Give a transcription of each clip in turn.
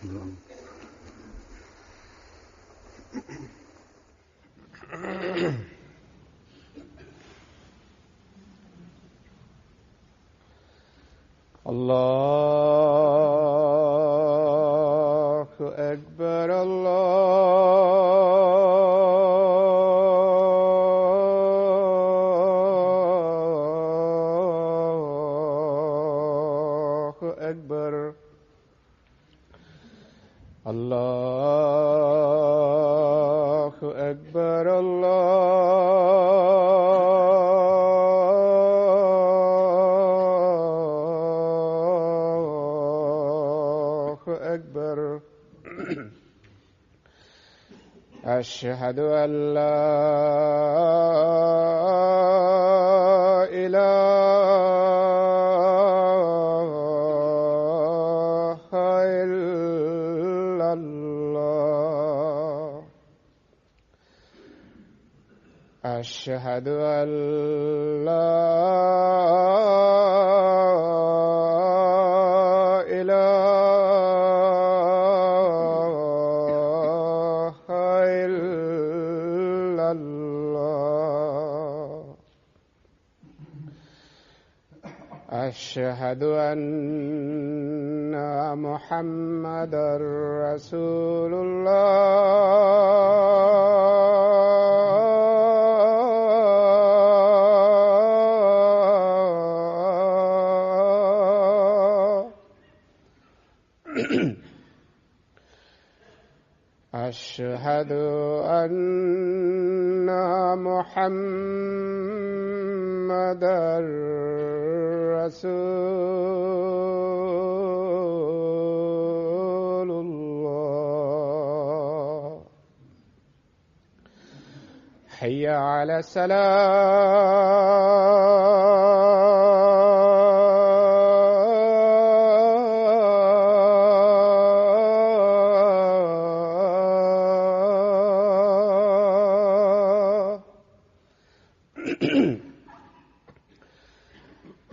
الله أكبر الله أكبر الله أكبر الله أكبر. أشهد أن لا إله إلا الله. أشهد أن لا إله إلا الله. أشهد أن محمدًا رسول الله. أشهد أن محمدًا رسول الله. حي على الصلاة.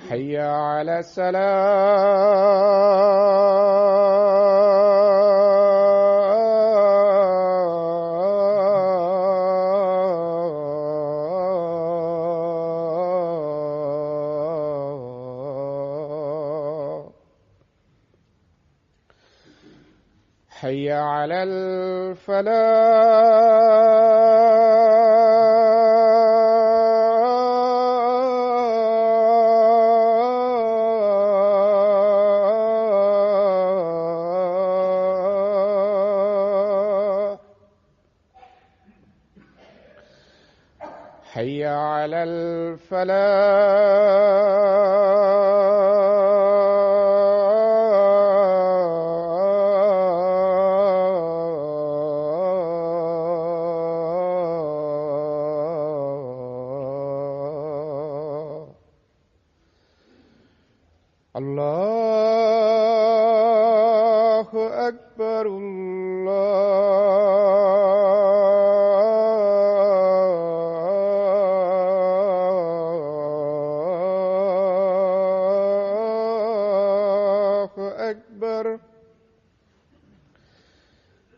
حي على الصلاة. حي على الفلاح. حي على الفلاح. الله أكبر الله أكبر.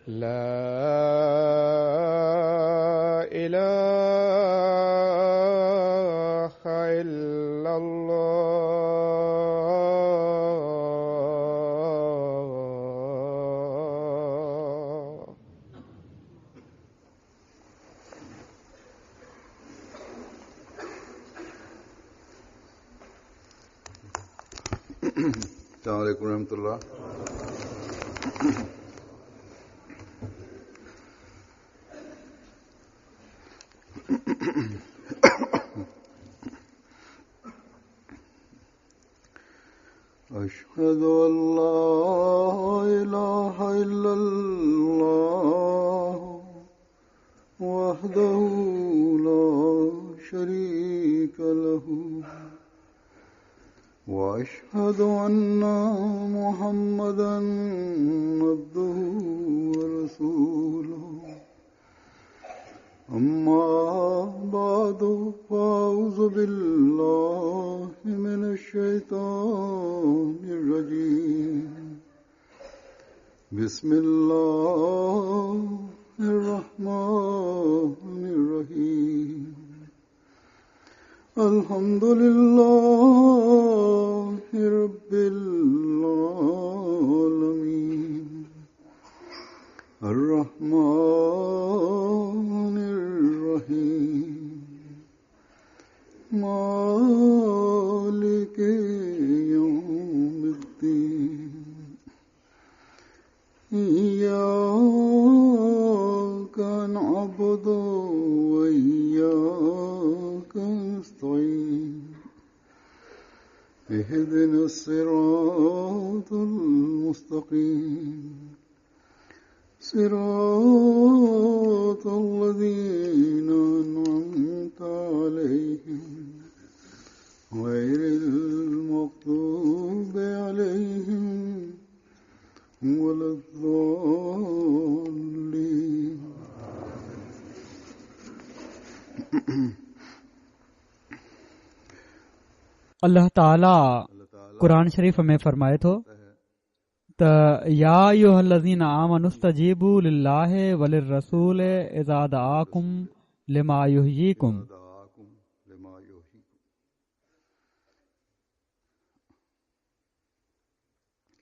لا إله إلا الله. السلام عليكم ورحمة الله. أشهد أن لا إله إلا الله وحده لا شريك له وأشهد أن محمدًا عبده ورسوله. أما بعد فأعوذ بالله من الشيطان الرجيم. بسم الله الرحمن الرحيم الحمد لله رب العالمين الرحمن الرحيم مالك يوم الدين إياك نعبد وإياك نستعين اهدنا الصراط المستقيم صراط الذين أنعمت عليهم غير المغضوب عليهم ولا الضالين अल्लाह ताला क़ुरान शरीफ़ में फरमाए थो त या अय्युहल्लज़ीना आमनू इस्तजीबू लिल्लाहि वलिर्रसूल इज़ा दआकुम लिमा युहयीकुम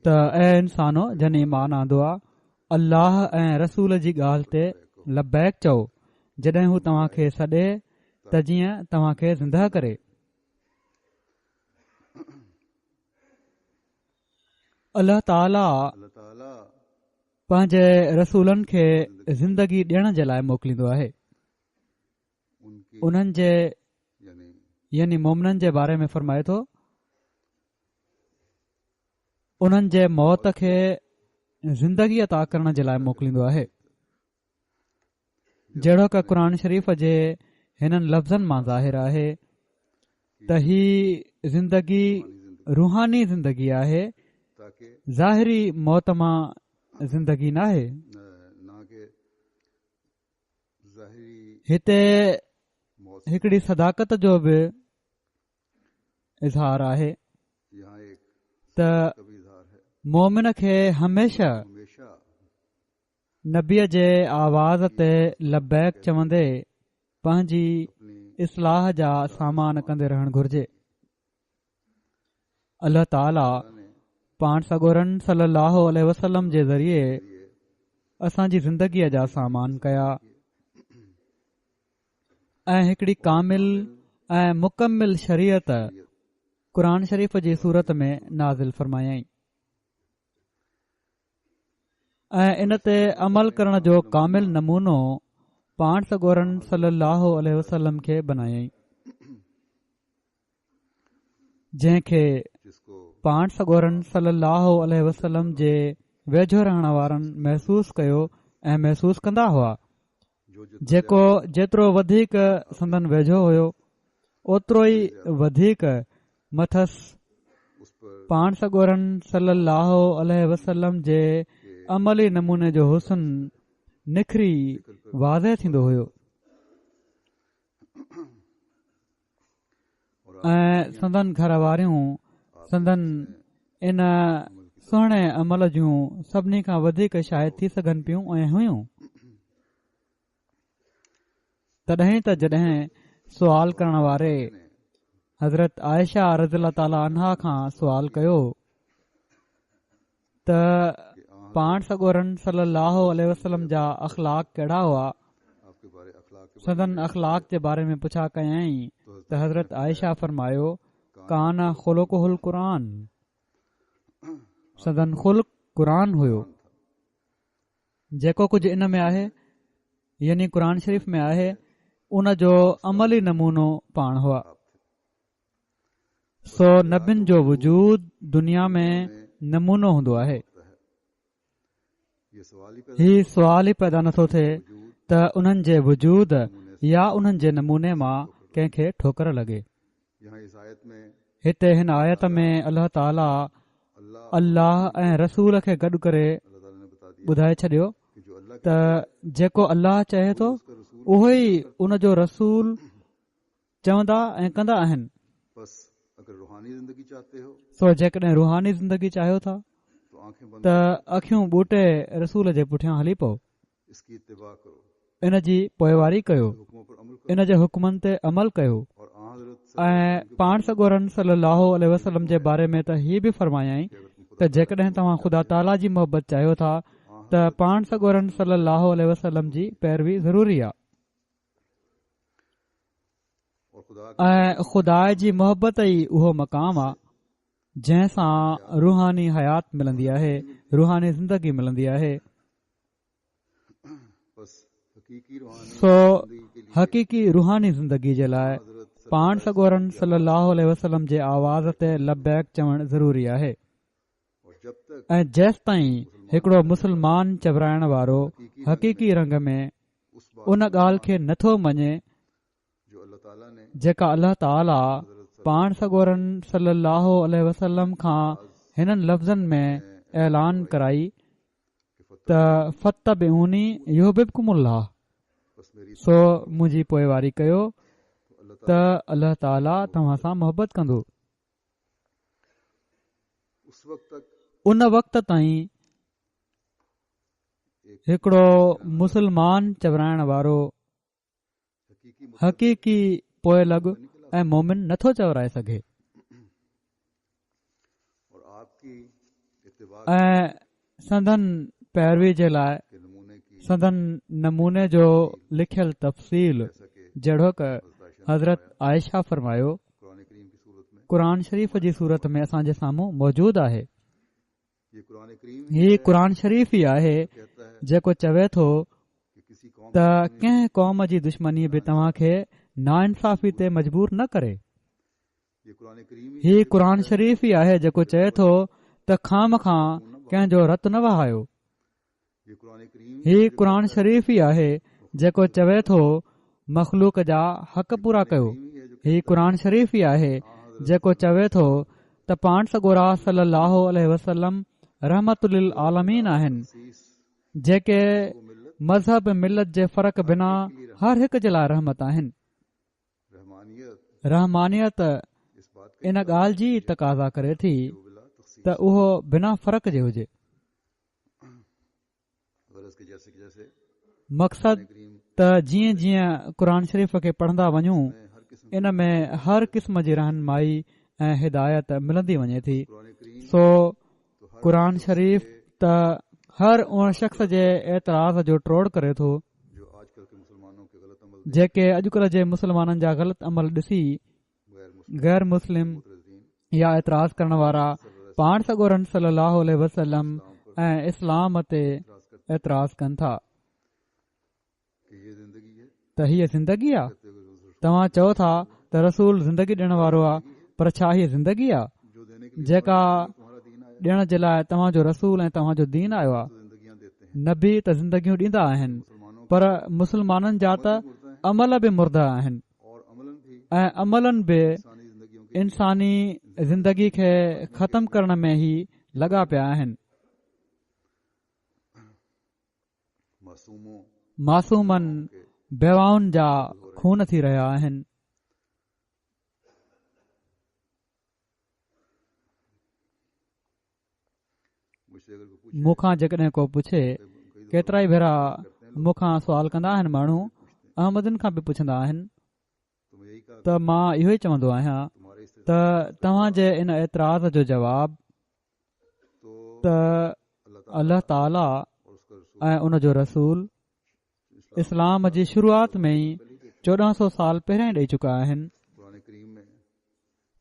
त ऐ इंसानो जन ईमान आंदो आहे अल्लाह ऐं रसूल जी ॻाल्हि ते लबैक चओ जॾहिं हू तव्हां खे सॾे त जीअं तव्हां खे ज़िंदह करे। अल्लाह ताला पंहिंजे रसूलनि खे ज़िंदगी ॾियण जे लाइ मोकिलींदो आहे। उन्हनि जे यानी मोमिननि जे बारे में फरमाए थो उन्हनि जे मौत खे ज़िंदगी अता करण जे लाइ मोकिलींदो आहे। जहिड़ो कि क़ुरान शरीफ़ जे हिननि लफ़्ज़नि मां ज़ाहिर आहे त ही ज़िंदगी रूहानी ज़िंदगी आहे, ज़ाहिरी मौत मां ज़िंदगी न आहे। हिते हिकड़ी सदाकत जो बि इज़हार आहे त मोमिन खे हमेशा नबीअ जे आवाज़ ते लबैक चवंदे पंहिंजी इस्लाह जा सामान कंदे रहणु घुर्जे। अल्लाह ताला पाण सगोरन सल्लल्लाहु अलैहि वसल्लम जे ज़रिए असांजी ज़िंदगीअ जा सामान कया ऐं हिकड़ी कामिल ऐं मुकमिल शरीयत क़ुरान शरीफ़ जी सूरत में नाज़िल फरमायाई ऐं इन ते अमल करण जो कामिल नमूनो पाण सगोरन सल्लल्लाहु अलैहि वसल्लम खे बनायाई, जंहिंखे पाण सगोरन सल्लल्लाहु अलैहि वसल्लम जे वेझो रहण वारनि महसूस कयो ऐं महसूस कंदा हुआ। जेको जेतिरो वधीक संदन वेझो हुयो ओतिरो ई वधीक मथस पाण सगोरन सल्लल्लाहु अलैहि वसल्लम जे अमली नमूने जो हुस्न निखरी वाज़ह थींदो हुयो ऐं संदन घर वारियूं संदन इन सुहिणे अमल जूं सभिनी खां वधीक शायदि थी सघनि पियूं ऐं हुयूं। तॾहिं त जॾहिं सुवाल करण वारे हज़रत आयशा रज़ियल्लाहु ताला अन्हा खां सुवाल कयो त पाण सगोरन सल्लल्लाहु अलैहि वसल्लम जा अख़लाक कहिड़ा हुआ, सदन अख़लाक जे बारे में पुछा कयई त हज़रत आयशा फरमायो कान ख़ुलुक़ुहुल क़ुरान, सदन ख़ुल्क़ क़ुरान हुयो। जेको कुझु इन में आहे यानी क़ुरान शरीफ़ में आहे उन जो अमली नमूनो पाण हुआ। सो नबियुनि जो वजूद दुनिया में नमूनो हूंदो आहे। ही सुवाल ई पैदा नथो थिए त उन्हनि जे वजूद या उन्हनि जे नमूने मां कंहिंखे ठोकर लॻे। हिते हिन आयत में अल्लाह ताला अल्लाह ऐं रसूल खे गॾु करे ॿुधाए छॾियो त जेको अल्लाह चए थो उहो ई उन जो रसूल चवंदा ऐं कंदा आहिनि। सो जेकॾहिं रूहानी ज़िंदगी चाहियो था आंखें बंद त अखियूं ॿूटे रसूल जे पुठियां हली पओ, इसकी इत्तिबा करो, इन जी पोइवारी कयो, हुक्मों पर अमल करो इन जे हुकमनि ते अमल कयो। और आ हज़रत ऐं पाण सॻोरन सल्लल्लाहु अलैहि वसल्लम जे बारे में त हीअ बि फरमायाई त जेकॾहिं तव्हां ख़ुदा ताला जी मोहबत चाहियो था त पाण सॻोरन सल्लल्लाहु अलैहि वसल्लम जी पैरवी ज़रूरी आहे। और खुदा ऐं ख़ुदा जी मोहबत ई उहो मक़ाम आहे जंहिं सां रूहानी हयात मिलंदी आहे, रूहानी ज़िंदगी मिलंदी आहे। बस हकीकी रूहानी सो जिंदगी के लिए हक़ीक़ी रूहानी ज़िंदगी जे लाइ हज़रत पाण सॻोरन सल्लल्लाहु अलैहि वसल्लम जे आवाज़ ते लबैक चवणु ज़रूरी आहे। और जब तक ऐं जेसि ताईं हिकिड़ो मुस्लमान चवराइण वारो हक़ीक़ी रंग में उस बात उन ॻाल्हि खे नथो मञे जो अल्लाह ताला ने जेका अल्लाह ताला पाण सॻोरन सल्लल्लाहु अलैहि वसल्लम खां हिननि लफ़्ज़नि में ऐलान कराई त फत्तबिऊनी युहिब्बुकुमुल्लाह, बस मेरी सो मुंहिंजी पोइवारी कयो अल्लाह त अल्लाह ताला तव्हां सां मोहबत कंदो। उस वक्त तक उन वक़्त ताईं हिकिड़ो मुस्लमान चवराइण वारो हकीकी हक़ीक़ी पोइ लॻ ऐं मोमिन नथो चवराए सघे। और आपकी इत्तिबा ऐं संदन पैरवी जे लाइ के नमूने की संदन नमूने जो लिखियल तफ़सील सके जहिड़ो क हज़रत आयशा फरमायो कुरान करीम की सूरत में क़ुरान शरीफ़ जी सूरत में असांजे साम्हूं मौजूदु आहे। ये कुरान करीम हीउ क़ुरान शरीफ़ ई आहे कहता है जेको चवे थो कि किसी कौम त कंहिं क़ौम जी दुश्मनी बि तव्हां खे नाइंसाफ़ी ते मजबूर न करे। ये कुरान करीम हीउ क़ुरान शरीफ़ ई आहे जेको चए थो त खाम खां कंहिंजो रतु न वहायो। ये कुरान करीम हीउ क़ुरान शरीफ़ ई आहे जेको चवे थो मख़लूक जा हक़ पूरा कयो। हीउ क़ुरान शरीफ़ ई आहे जेको चवे थो त पाण सॻोरा सल्लल्लाहु अलैहि वसल्लम रहमतुल आलमीन आहिनि, जेके मज़हब मिलत जे फ़र्क़ बिना हर हिक जे लाइ रहमत आहिनि। रहमानियत रहमानियत इस बात इन ॻाल्हि जी तक़ाज़ा करे थी के बिला तखसीस त उहो बिना फ़र्क़ जे हुजे। गरज के जैसे जैसे मक़सद करीम त जीअं जीअं क़ुरान शरीफ़ खे पढ़ंदा वञूं में हर किस्म इन में हर क़िस्म जी रहनुमाई ऐं हिदायत मिलंदी वञे थी। कुरान करीम सो तो हर क़ुरान शरीफ़ त हर उन शख़्स जे एतिराज़ जो ट्रोड़ करे थो जो आजकल के मुसलमानों के गलत अमल जेके अॼुकल्ह जे मुस्लमाननि जा ग़लति अमल ॾिसी गैर मुस्लिम या एतिराज़ करण वारा पाण सॻोरन सल्लल्लाहु अलैहि वसल्लम ऐं इस्लाम ते एतिराज़ कनि था कि ये जिंदगी है त हीअ ज़िंदगी आहे। तव्हां चओ था त रसूल ज़िंदगी ॾियण वारो आहे, पर छा हीअ ज़िंदगी आहे जो देने के लिए जेका तुम्हारा दीन आया ॾियण जे लाइ तव्हांजो रसूल ऐं तव्हांजो दीन आयो आहे। तो जिंदगियां देते हैं नबी त ज़िंदगियूं ॾींदा आहिनि, मुसलमानों पर मुस्लमाननि जा त मुर्दा हैं अमल बि मुर्दा आहिनि और अमलन भी ऐं अमलनि बि इंसानी जिंदगियों के इंसानी ज़िंदगी खे ख़तम करण में ई लॻा पिया आहिनि। मासूमों मासूमनि बेवाउनि जा खून थी रहिया आहिनि। मुझसे अगर कोई पूछे मूंखां जेकॾहिं को पुछे, केतिरा ई भेरा मूंखां सुवाल कंदा आहिनि माण्हू, अहमदन खां बि पुछंदा आहिनि, तो मैं यही कहा त मां इहो ई चवंदो आहियां तुम्हारे इस त तव्हांजे इन एतिराज़ जो जवाबु तो त अल्लाह अल्लाह ताला ताला और उसका रसूल ऐं उन जो रसूल इस्लाम जी शुरूआत में ई 1400 साल पहिरियां ई ॾेई चुका आहिनि। कुरान करीम में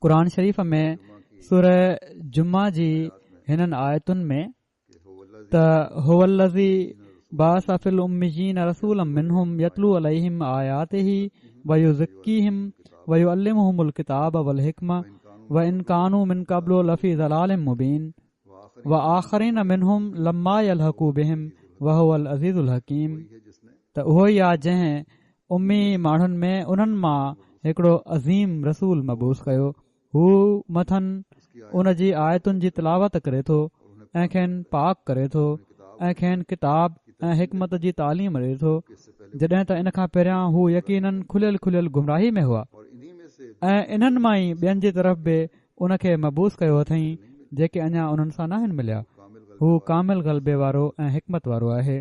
क़ुरान शरीफ़ में जुमा की सूरह जुमा जी हिननि आयतुनि में कि हो वल्लज़ी त हुवल्लज़ी बाअस फिल उम्मियीन रसूलन मिनहुम यतलू अलैहिम आयातिही व युज़क्कीहिम व युअल्लिमुहुमुल किताब वल हिकमा व इन कानू मिन क़ब्लु लफ़ी ज़लालिम मुबीन व आख़रीन मिनहुम लम्मा यल्हक़ू बिहिम व हुवल अज़ीज़ुल हकीम। है जिसने त उहो ई आहे जंहिं उम्मी माण्हुनि में उन्हनि मां हिकिड़ो अज़ीम रसूल मबूस कयो। हू मथनि उन जी आयतुनि जी तिलावत करे थो ऐं खेनि पाक करे थो ऐं खेनि किताब ऐं हिकमत जी तालीम ॾिए थो, जॾहिं त इन खां पहिरियां हू यकीनन खुलियल खुलियल गुमराही में हुआ और इन्हीं में से ऐं इन्हनि मां ई ॿियनि जी तरफ़ बि उन खे मबूस कयो अथई जेके अञा उन्हनि सां न आहिनि मिलिया। हू कामिल ग़लबे वारो ऐं हिकमत वारो आहे।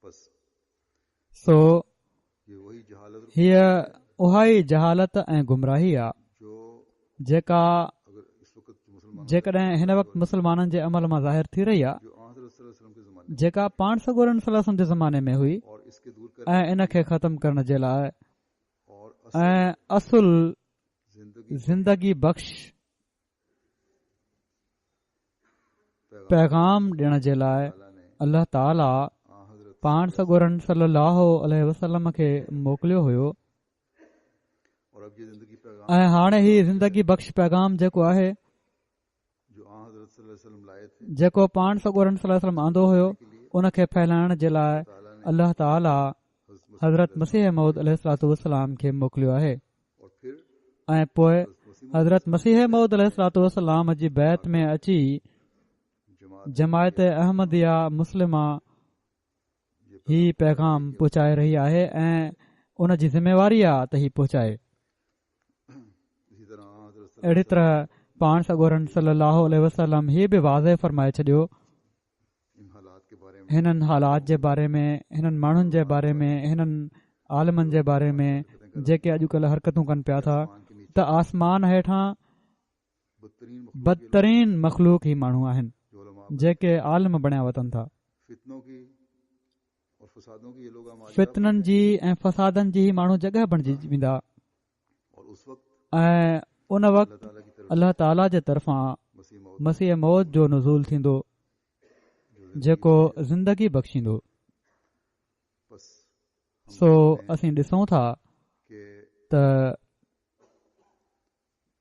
बस सो ये वही जहालत हीअ उहा ई जहालत ऐं गुमराही आहे जो जेका अगर इस वक्त मुसलमान जेकॾहिं हिन वक़्तु मुस्लमाननि जे अमल मां ज़ाहिर थी रही आहे, जो हज़रत सल्लल्लाहु अलैहि वसल्लम के ज़माने जेका पाण सॻोरन सल्लल्लाहु अलैहि वसल्लम जे ज़माने में हुई और इसके दूर कर ऐं इन खे ख़तम करण जे लाइ और ऐं असुल जिंदगी ज़िंदगी बख़्श पैगाम ॾियण जे लाइ ने अल्लाह ताला हज़रत पाण सॻोरन सल्लल्लाहु अलैहि वसल्लम खे मोकिलियो हुयो। और अब ये जिंदगी पैगाम ऐं हाणे ही ज़िंदगी बख़्श पैगाम जेको आहे, जो हज़रत सल्लल्लाहु अलैहि वसल्लम लाए थे जेको पाण सॻोरन सल्लल्लाहु अलैहि वसल्लम आंदो हुयो, उन खे फैलाइण जे लाइ अल्लाह ताला हज़रत मसीह मऊद अलैहिस्सलातु वस्सलाम खे मोकिलियो आहे। और फिर ऐं पोइ हज़रत मसीह मऊद अलैहिस्सलातु वस्सलाम जी बैत में अची जमात जमायत अहमदिया मुस्लिमा ही पैगाम पहुचाए रही आहे ऐं उन जी ज़िम्मेवारी आहे त ही पहुचाए। इसी तरह हज़रत अहिड़ी तरह पाण सॻोरन सल्लल्लाहु अलैहि वसल्लम ही बि वाज़े फरमाए छॾियो इन हालात के बारे में हिननि हालात जे बारे में, हिननि माण्हुनि जे बारे में, हिननि आलमनि जे बारे में जेके अॼुकल्ह हरकतूं कनि पिया था आसमान के नीचे त आसमान हेठां बदतरीन बदतरीन मखलूक ही माण्हू आहिनि जो उलमा जेके आलिम बणिया वतनि था। फितनों की और फसादों की ये लोग आम फितननि जी ऐं फसादनि जी ही माण्हू जॻह बणिजी वेंदा और उस वक्त ऐं उन अल्लाह वक़्तु ताला की तरफ अल्लाह ताला जे तरफ़ां मसीह मौत मसीह मौत जो नुज़ूल थींदो जेको ज़िंदगी बख़्शींदो। बस सो असीं ॾिसूं था कि त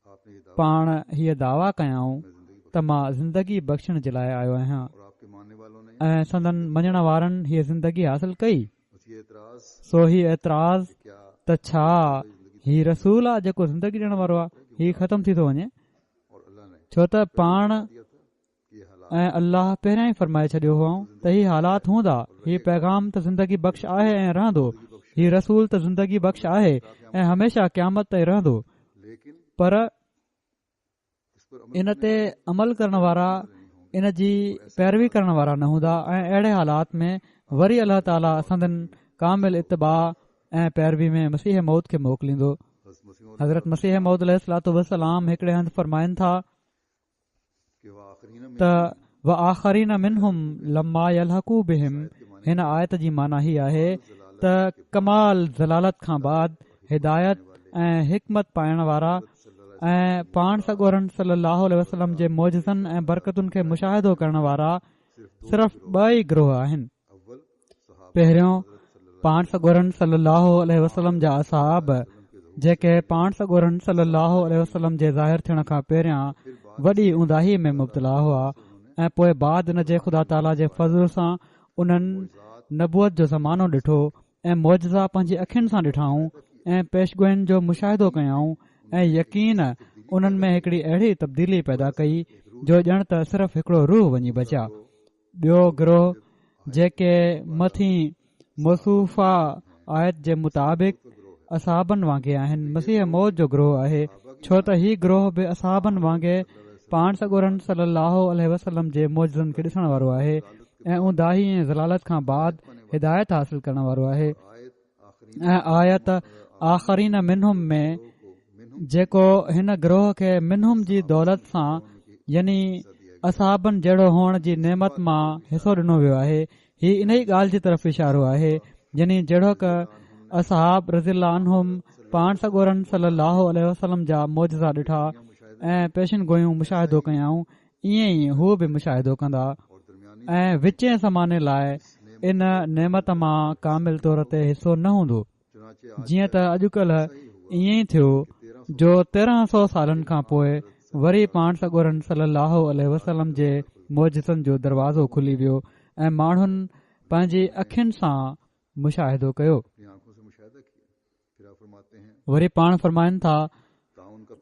आपने ये दावा पाण हीअ दावा कयाऊं में जिंदगी त मां ज़िंदगी बख़्शण जे लाइ आयो आहियां और आपके मानने वालों ने ऐं संदन मञण वारनि हीअ ज़िंदगी हासिल कई। बस ये एतराज सो ही एतिराज़ क्या त छा ही रसूल आहे जेको ज़िंदगी ॾियण वारो आहे, ही ख़तम थी थो वञे? और अल्लाह ने छो त पाण दिया था कि ये हालात ऐं अल्लाह पहिरियां ई फरमाए छॾियो हुओ त ही हालात हूंदा, ही पैगाम त ज़िंदगी बख़्श आहे ऐं रहंदो, ही रसूल त ज़िंदगी बख़्श आहे ऐं हमेशा क़यामत ताईं रहंदो। लेकिन पर इस पर इन ते अमल करण वारा, इन जी पैरवी करण वारा न हूंदा ऐं अहिड़े हालात में वरी अल्लाह ताला संदन कामिल इतबा ऐं पैरवी में मसीह मौत खे मोकिलींदो। हज़रत मसीह मौद अलैहिस्सलातु वस्सलाम हिकिड़े हंधि फरमाइनि था कि वह आखिरी त व आख़रीन मिनहुम लम्मा यलहकू बिहिम। हिन आयत जी माना ही आहे त कमाल ज़लालत खां बाद हिदायत ऐं हिकमत पाइण वारा ऐं पाण सॻोरन सल्लल्लाहु अलैहि वसल्लम जे मौजज़नि ऐं बरकतुनि खे मुशाहिदो करण वारा सिर्फ़ ॿ ई ग्रोह आहिनि। अव्वल सहाबा पहिरियों पाण सॻोरन सल्लल्लाहु अलैहि वसल्लम जा असहाब जेके पाण सॻोरन सल्लल्लाहु अलैहि वसल्लम जे ज़ाहिर थियण खां पहिरियां वॾी ऊंदाही में मुब्तला हुआ ऐं पोइ बाद इन जे ख़ुदा ताला जे फज़ल सां उन्हनि नबूअत जो ज़मानो ॾिठो ऐं मौजज़ा पंहिंजी अखियुनि सां ॾिठाऊं ऐं पेशगोइनि जो मुशाहिदो कयाऊं ऐं यकीन उन्हनि में हिकिड़ी अहिड़ी तब्दीली पैदा कई जो ॼण त सिर्फ़ हिकिड़ो रूह वञी बचिया। ॿियो गिरोह जेके मथीं मौसूफ़ा आयत जे मुताबिक़ असहाबनि वांगुरु आहिनि, मसीह मौत जो ग्रोह आहे, छो त ही ग्रोह बि असहाबनि वांगुरु पाण सॻोरन सल्लल्लाहु अलैहि वसल्लम जे मौजज़नि खे ॾिसण वारो आहे ऐं ऊंदाही ऐं ज़लालत खां बाद हिदायत हासिल करण वारो आहे। ऐं आयत आख़रीन मिनहुम में जेको हिन ग्रोह खे मिनहुम जी दौलत सां यानी असहाबनि जहिड़ो हुअण जी नेमत मां हिसो ॾिनो वियो आहे, ही इन ई ॻाल्हि जी तरफ़ इशारो आहे यानी जहिड़ो क असहाब रज़िल्लाहु अन्हुम पाण सॻोरन सल्लल्लाहु अलैहि वसल्लम जा मौजज़ा ॾिठा ऐं पेशिन गोयूं मुशाहिदो कयाऊं, ईअं ई हू बि मुशाहिदो कंदा ऐं विचें ज़माने लाइ इन नेमत मां कामिल तौर ते हिसो न हूंदो। जीअं त अॼुकल्ह ईअं ई थियो जो 1300 सालनि खां पोइ वरी पाण सॻोरन सल्लल्लाहु अलैहि वसल्लम जे मौजज़नि जो दरवाज़ो खुली वियो ऐं माण्हुनि पंहिंजी अखियुनि सां मुशाहिदो कयो। वरी पाण फरमाइनि था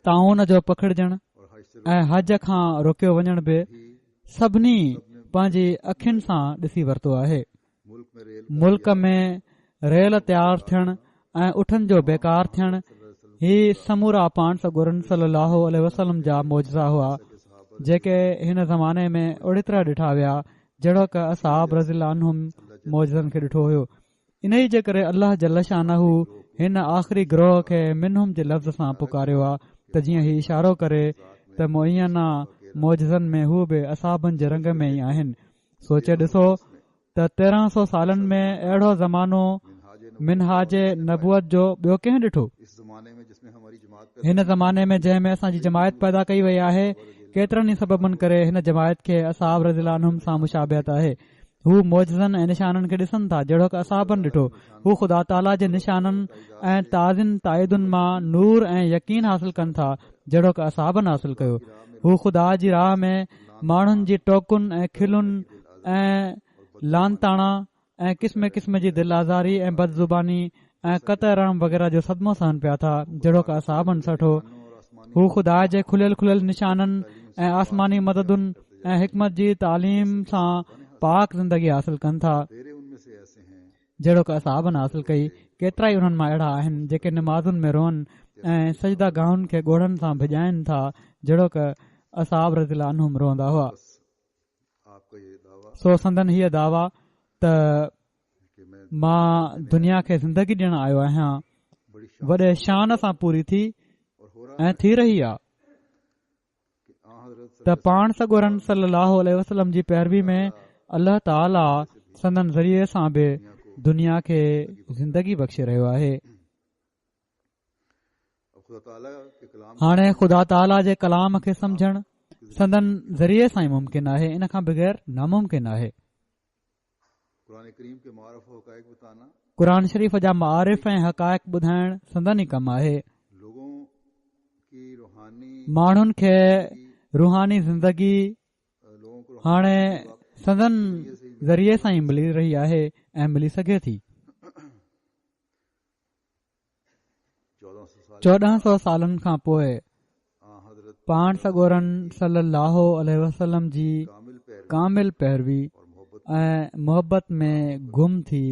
ताउन जो पखिड़जण ऐं हज खां रोकियो वञण बि सभिनी पंहिंजी अखियुनि सां ॾिसी वरितो आहे। मुल्क में रेल तयारु थियण ऐं उठनि जो बेकार थियण ही समूरा पाण सॻोरन सल्लल्लाहु अलैहि वसल्लम जा मौजज़ा हुआ जेके हिन ज़माने में ओड़ितरा ॾिठा विया जहिड़ो क असहाब रज़ियल्लाहु अन्हुम मौजज़नि खे ॾिठो हुयो। इन ई जे करे अल्लाह जल शानहू हिन आख़िरी ग्रोह खे मिनहुम जे लफ़्ज़ सां पुकारियो आहे त जीअं ही इशारो करे त मुअयना मौजज़नि में हू बि असहाबनि जे रंग में ई आहिनि। सोचे ॾिसो त 1300 सालनि में अहिड़ो ज़मानो मिनहाज नबूअत जो ॿियो कंहिं ॾिठो। हिन ज़माने में जंहिं में असांजी जमायत पैदा कई वई आहे केतिरनि ई सबबनि करे हिन जमायत खे असहाब रज़ियल्लाहु अन्हुम सां मुशाबियत आहे। हू मौजज़नि ऐं निशाननि खे ॾिसनि था जहिड़ो की असहाबनि ॾिठो। हू ख़ुदा ताला जे निशाननि ऐं ताज़िन ताइदुनि मां नूर ऐं यकीन हासिल कनि था जहिड़ो की असहाबनि हासिल कयो। हू ख़ुदा जी राह में माण्हुनि जी टोकुनि ऐं खिलुनि ऐं लानताणा ऐं क़िस्म क़िस्म जी दिल आज़ारी ऐं बदज़ुबानी ऐं कतरण वग़ैरह जो सदमो सहन पिया था जहिड़ो की असहाबनि सठो। हू ख़ुदा जे खुलियल खुलियल निशाननि ऐं आसमानी मददुनि ऐं हिकमत जी तालीम सां पाक ज़िंदगी हासिल कनि था जहिड़ो की असहाबनि हासिल कई। केतिरा ई उन्हनि मां अहिड़ा आहिनि जेके नमाज़ुनि में रोअनि ऐं सजदा गाहुनि खे ॻोड़नि सां भिॼाइनि था जहिड़ो की असहाब रज़ियल्लाहु अन्हुम रोअंदा हुआ। सो संदन हीअ दावा त मां दुनिया खे ज़िंदगी ॾियण आयो आहियां वॾे शान सां पूरी थी ऐं थी रही आहे त पाण सॻोरन सल्लल्लाहु अलैहि वसल्लम जी पैरवी में अल्लाह ताला संदन ज़रिए सां बि दुनिया खे ज़िंदगी बख़्शे रहियो आहे। हाणे ख़ुदा ताला जे कलाम खे समझण संदन ज़रिए सां ई मुमकिन आहे, इन खां बग़ैर नामुमकिन आहे। क़ुरान शरीफ़ जा मारिफ़ ऐं हक़ाइक़ ॿुधाइण संदन ई कमु आहे। माण्हुनि खे रूहानी ज़िंदगी हाणे संदन ज़रिए सां ई मिली रही आहे ऐं मिली सघे थी। 1400 सालनि खां पोइ पाण सॻोरन सल्लल्लाहु अलैहि वसल्लम जी कामिल पैरवी ऐं मोहबत में गुम थी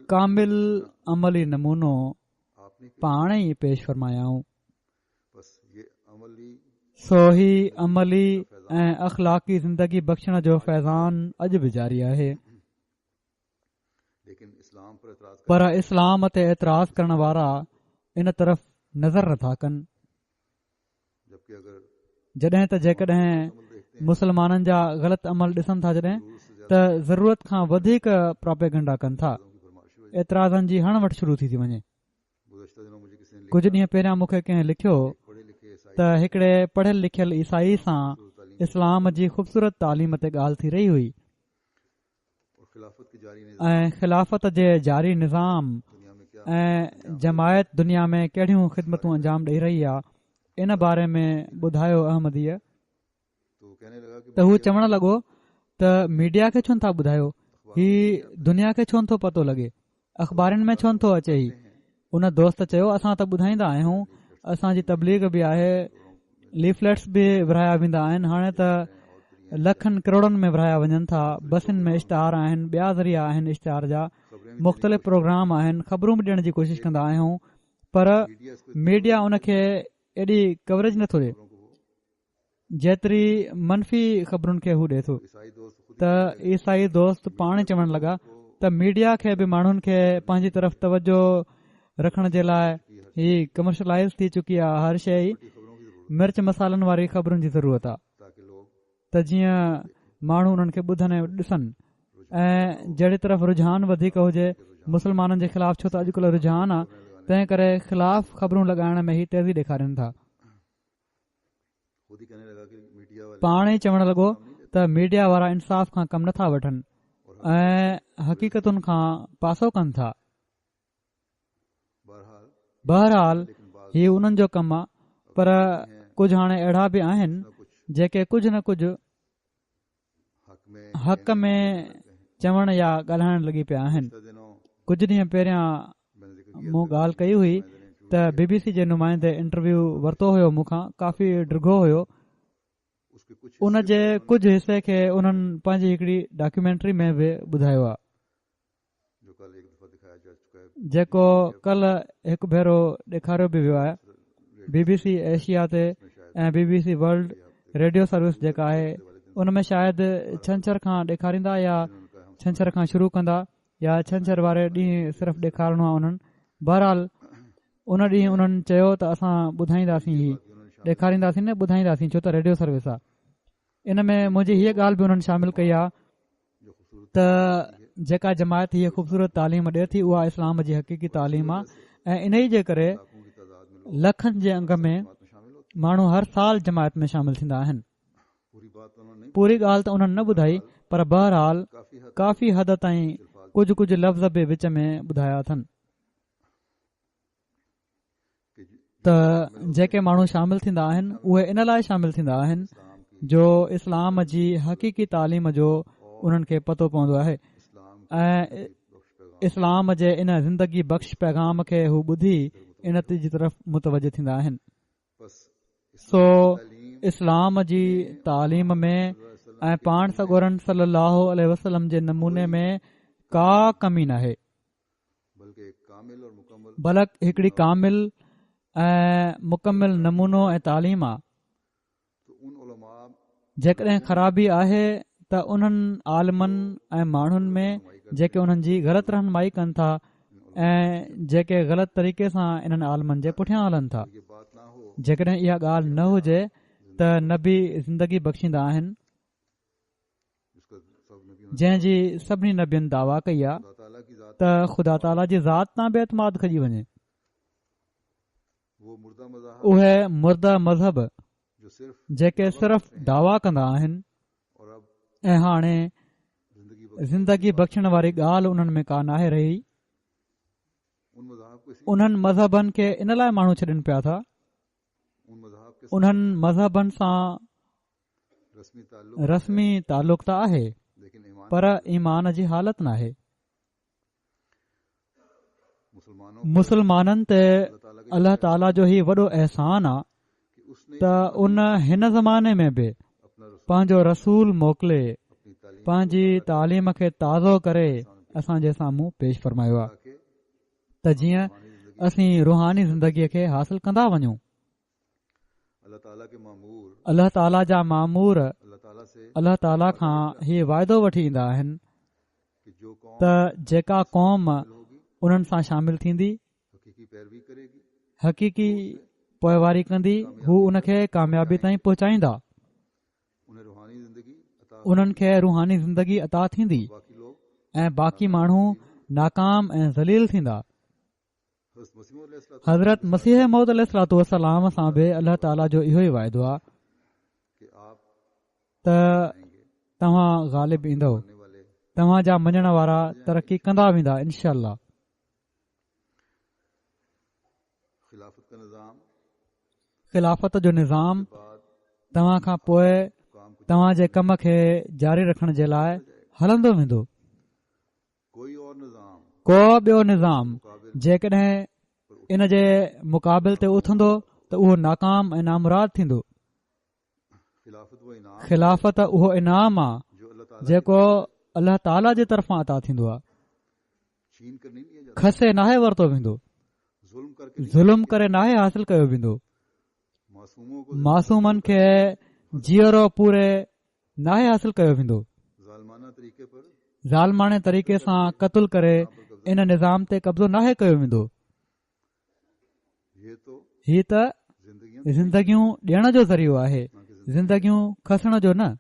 कामिल अमली नमूनो पाण ई पेश फरमायाऊं। सोही अमली ऐं अख़लाक़ी ज़िंदगी बख़्शण जो फैज़ान अॼु बि जारी आहे। पर इस्लाम ते एतिराज़ करण वारा इन तरफ़ नज़र नथा कनि। जॾहिं त जेकॾहिं मुसलमाननि जा ग़लति अमल ॾिसनि था जॾहिं त ज़रूरत खां वधीक प्रोपेगेंडा कनि था। एतिराज़नि जी हण वटि शुरू थी वञे। कुझु ॾींहं पहिरियां मूंखे कंहिं लिखियो त हिकिड़े पढ़ियल लिखियल ईसाई सां इस्लाम जी ख़ूबसूरत तालीम ते ॻाल्हि थी रही हुई ऐं ख़िलाफ़त जे जारी निज़ाम ऐं जमायत दुनिया में कहिड़ियूं ख़िदमतूं अंजाम ॾेई रही आहे इन बारे में ॿुधायो अहमदीअ त हू चवण लॻो त मीडिया खे छो नथा ॿुधायो, ही दुनिया खे छो नथो पतो लॻे, अख़बारनि में छो नथो अचे। ई उन दोस्त चयो असां त ॿुधाईंदा आहियूं, असांजी तबलीग बि आहे, लीफलेट्स बि विराया वेंदा आहिनि, हाणे त लखनि करोड़नि में विराया वञनि था, बसियुनि में इश्तहार आहिनि, ॿिया ज़रिया आहिनि इश्तहार जा, मुख़्तलिफ़ प्रोग्राम आहिनि, ख़बरूं बि ॾियण जी कोशिश कंदा आहियूं, पर मीडिया उन खे एॾी कवरेज नथो ॾिए जेतिरी मनफ़ी ख़बरुनि खे हू ॾिए थो। त ईसाई दोस्त पाण चवण लॻा त मीडिया खे बि माण्हुनि खे पंहिंजी तरफ़ तवजो रखण जे लाइ ही कमर्शलाइज़ थी चुकी आहे। हर शइ मिर्च मसालनि वारी ख़बरुनि जी ज़रूरत आहे त जीअं माण्हू उन्हनि खे ॿुधनि ऐं ॾिसनि ऐं जहिड़ी तरफ़ रुझान वधीक हुजे मुसलमाननि जे ख़िलाफ़, छो त अॼुकल्ह रुझान आहे, तंहिं करे ख़िलाफ़ ख़बरूं लॻाइण में ही तेज़ी ॾेखारनि था। पाण ई चवण लॻो त मीडिया वारा इंसाफ़ खां कमु नथा वठनि ऐं हक़ीक़तुनि खां पासो कनि था। बहरहाल ही उन्हनि जो कमु आहे, पर कुझु हाणे अहिड़ा बि आहिनि जेके कुझु न कुझु हक़ में चवण या ॻाल्हाइण लॻी पिया आहिनि। कुझु ॾींहं पहिरियां मूं ॻाल्हि कई हुई त BBC जे नुमाइंदे इंटरव्यू वरितो हुयो मूंखां, काफ़ी डिघो हुयो। उन जे कुझु हिसे खे उन्हनि पंहिंजी हिकिड़ी डॉक्यूमेंट्री में बि ॿुधायो आहे, जेको कल्ह हिकु भेरो ॾेखारियो बि वियो आहे BBC एशिया ते ऐं BBC वर्ल्ड रेडियो सर्विस जेका आहे उन में शायदि छंछर खां ॾेखारींदा या छंछर खां शुरू कंदा या छंछर वारे ॾींहुं सिर्फ़ु ॾेखारणो आहे उन्हनि। बहरहाल उन ॾींहुं उन्हनि चयो त असां ॿुधाईंदासीं ही ॾेखारींदासीं न ॿुधाईंदासीं छो त रेडियो सर्विस आहे। इन में मुंहिंजी हीअ ॻाल्हि बि उन्हनि शामिल कई आहे त जेका जमायत हीअ ख़ूबसूरत तालीम ॾिए थी उहा इस्लाम जी हक़ीक़ी तालीम आहे ऐं इन ई जे करे लखनि जे अंग में माण्हू हर साल जमायत में शामिल थींदा आहिनि। पूरी ॻाल्हि त उन्हनि न ॿुधाई पर बहरहाल काफ़ी हद ताईं कुझु कुझु लफ़्ज़ बि विच में ॿुधाया अथनि त जेके माण्हू शामिल थींदा आहिनि उहे इन लाइ शामिल थींदा आहिनि जो इस्लाम जी हक़ीक़ी तालीम जो उन्हनि खे पतो पवंदो आहे ऐं इस्लाम जे इन ज़िंदगी बख़्श पैगाम खे हू ॿुधी इन जी तरफ़ मुतवजो थींदा आहिनि। सो इस्लाम जी तालीम में ऐं पाण सॻोरन सल्लल्लाहु अलैहि वसल्लम जे नमूने में का कमी नाहे, बल्कि हिकिड़ी कामिल ऐं मुकमिल नमूनो ऐं तालीम आहे। जेकॾहिं ख़राबी आहे त उन्हनि आलमनि ऐं माण्हुनि में जेके उन्हनि जी ग़लति रहनुमाई कनि था ऐं जेके ग़लति तरीक़े सां इन्हनि आलमनि जे पुठियां हलनि था। जेकॾहिं इहा ॻाल्हि न हुजे त नबी ज़िंदगी बख़्शींदा आहिनि जंहिंजी सभिनी नबियनि दावा कई आहे त ख़ुदा ताला जी ज़ात तां बेतमाद खजी वञे। उहे मुर्दा मज़हब जेके सिर्फ़ दावा कंदा आहिनि ऐं हाणे ज़िंदगी बख़्शण वारी ॻाल्हि उन्हनि में का नाहे रही, उन्हनि मज़हबनि खे इन लाइ माण्हू छॾनि पिया था। उन्हनि मज़हबनि सां रस्मी तालुक़ त आहे पर ईमान जी हालत नाहे। मुसलमाननि ते अल्लाह ताला जो ही वॾो अहसान आहे त उन हिन ज़माने में बि पंहिंजो रसूल मोकिले पंहिंजी तालीम खे ताज़ो करे असांजे साम्हूं पेश फ़रमायो आहे त जीअं असीं रुहानी ज़िंदगीअ खे हासिल कंदा वञूं। अल्लाह ताला जा मामूर अल्लाह ताला खां हीउ वाइदो वठी ईंदा आहिनि त जेका क़ौम उन्हनि सां शामिल थींदी हक़ीक़ी पोइवारी कंदी हू उन खे कामयाबी ताईं पहुचाईंदा, उन्हनि खे रुहानी ज़िंदगी अता थींदी ऐं बाक़ी माण्हू नाकाम ऐं ज़लील थींदा। हज़रत मसीह मौद अलैहिस्सलाम सां बि अल्लाह ताला जो इहो ई वाइदो आहे त तव्हां ग़ालिब ईंदव, तव्हां जा मञण वारा तरक़ी कंदा वेंदा इनशा अल्लाह। ख़िलाफ़त जो निज़ाम तव्हां खां पोइ तव्हां जे कम खे जारी रखण जे लाइ हलंदो वेंदो। को ॿियो निज़ाम जेकॾहिं इन जे मुक़ाबिल ते उथंदो त उहो नाकाम ऐं नामुराद थींदो। ख़िलाफ़त उहो इनाम आहे जेको अल्लाह ताला जे तरफ़ां अता थींदो आहे, खसे नाहे वरितो वेंदो, ज़ुल्म करे नाहे हासिल कयो वेंदो, मासूमनि खे जीअरो पूरे नाहे हासिल कयो वेंदो, ज़ालमाने तरीक़े सां क़तल करे इन निज़ाम ते कब्ज़ो नाहे कयो वेंदो। हीअ त ज़िंदगियूं ॾियण जो ज़रियो आहे, ज़िंदगियूं खसण जो न।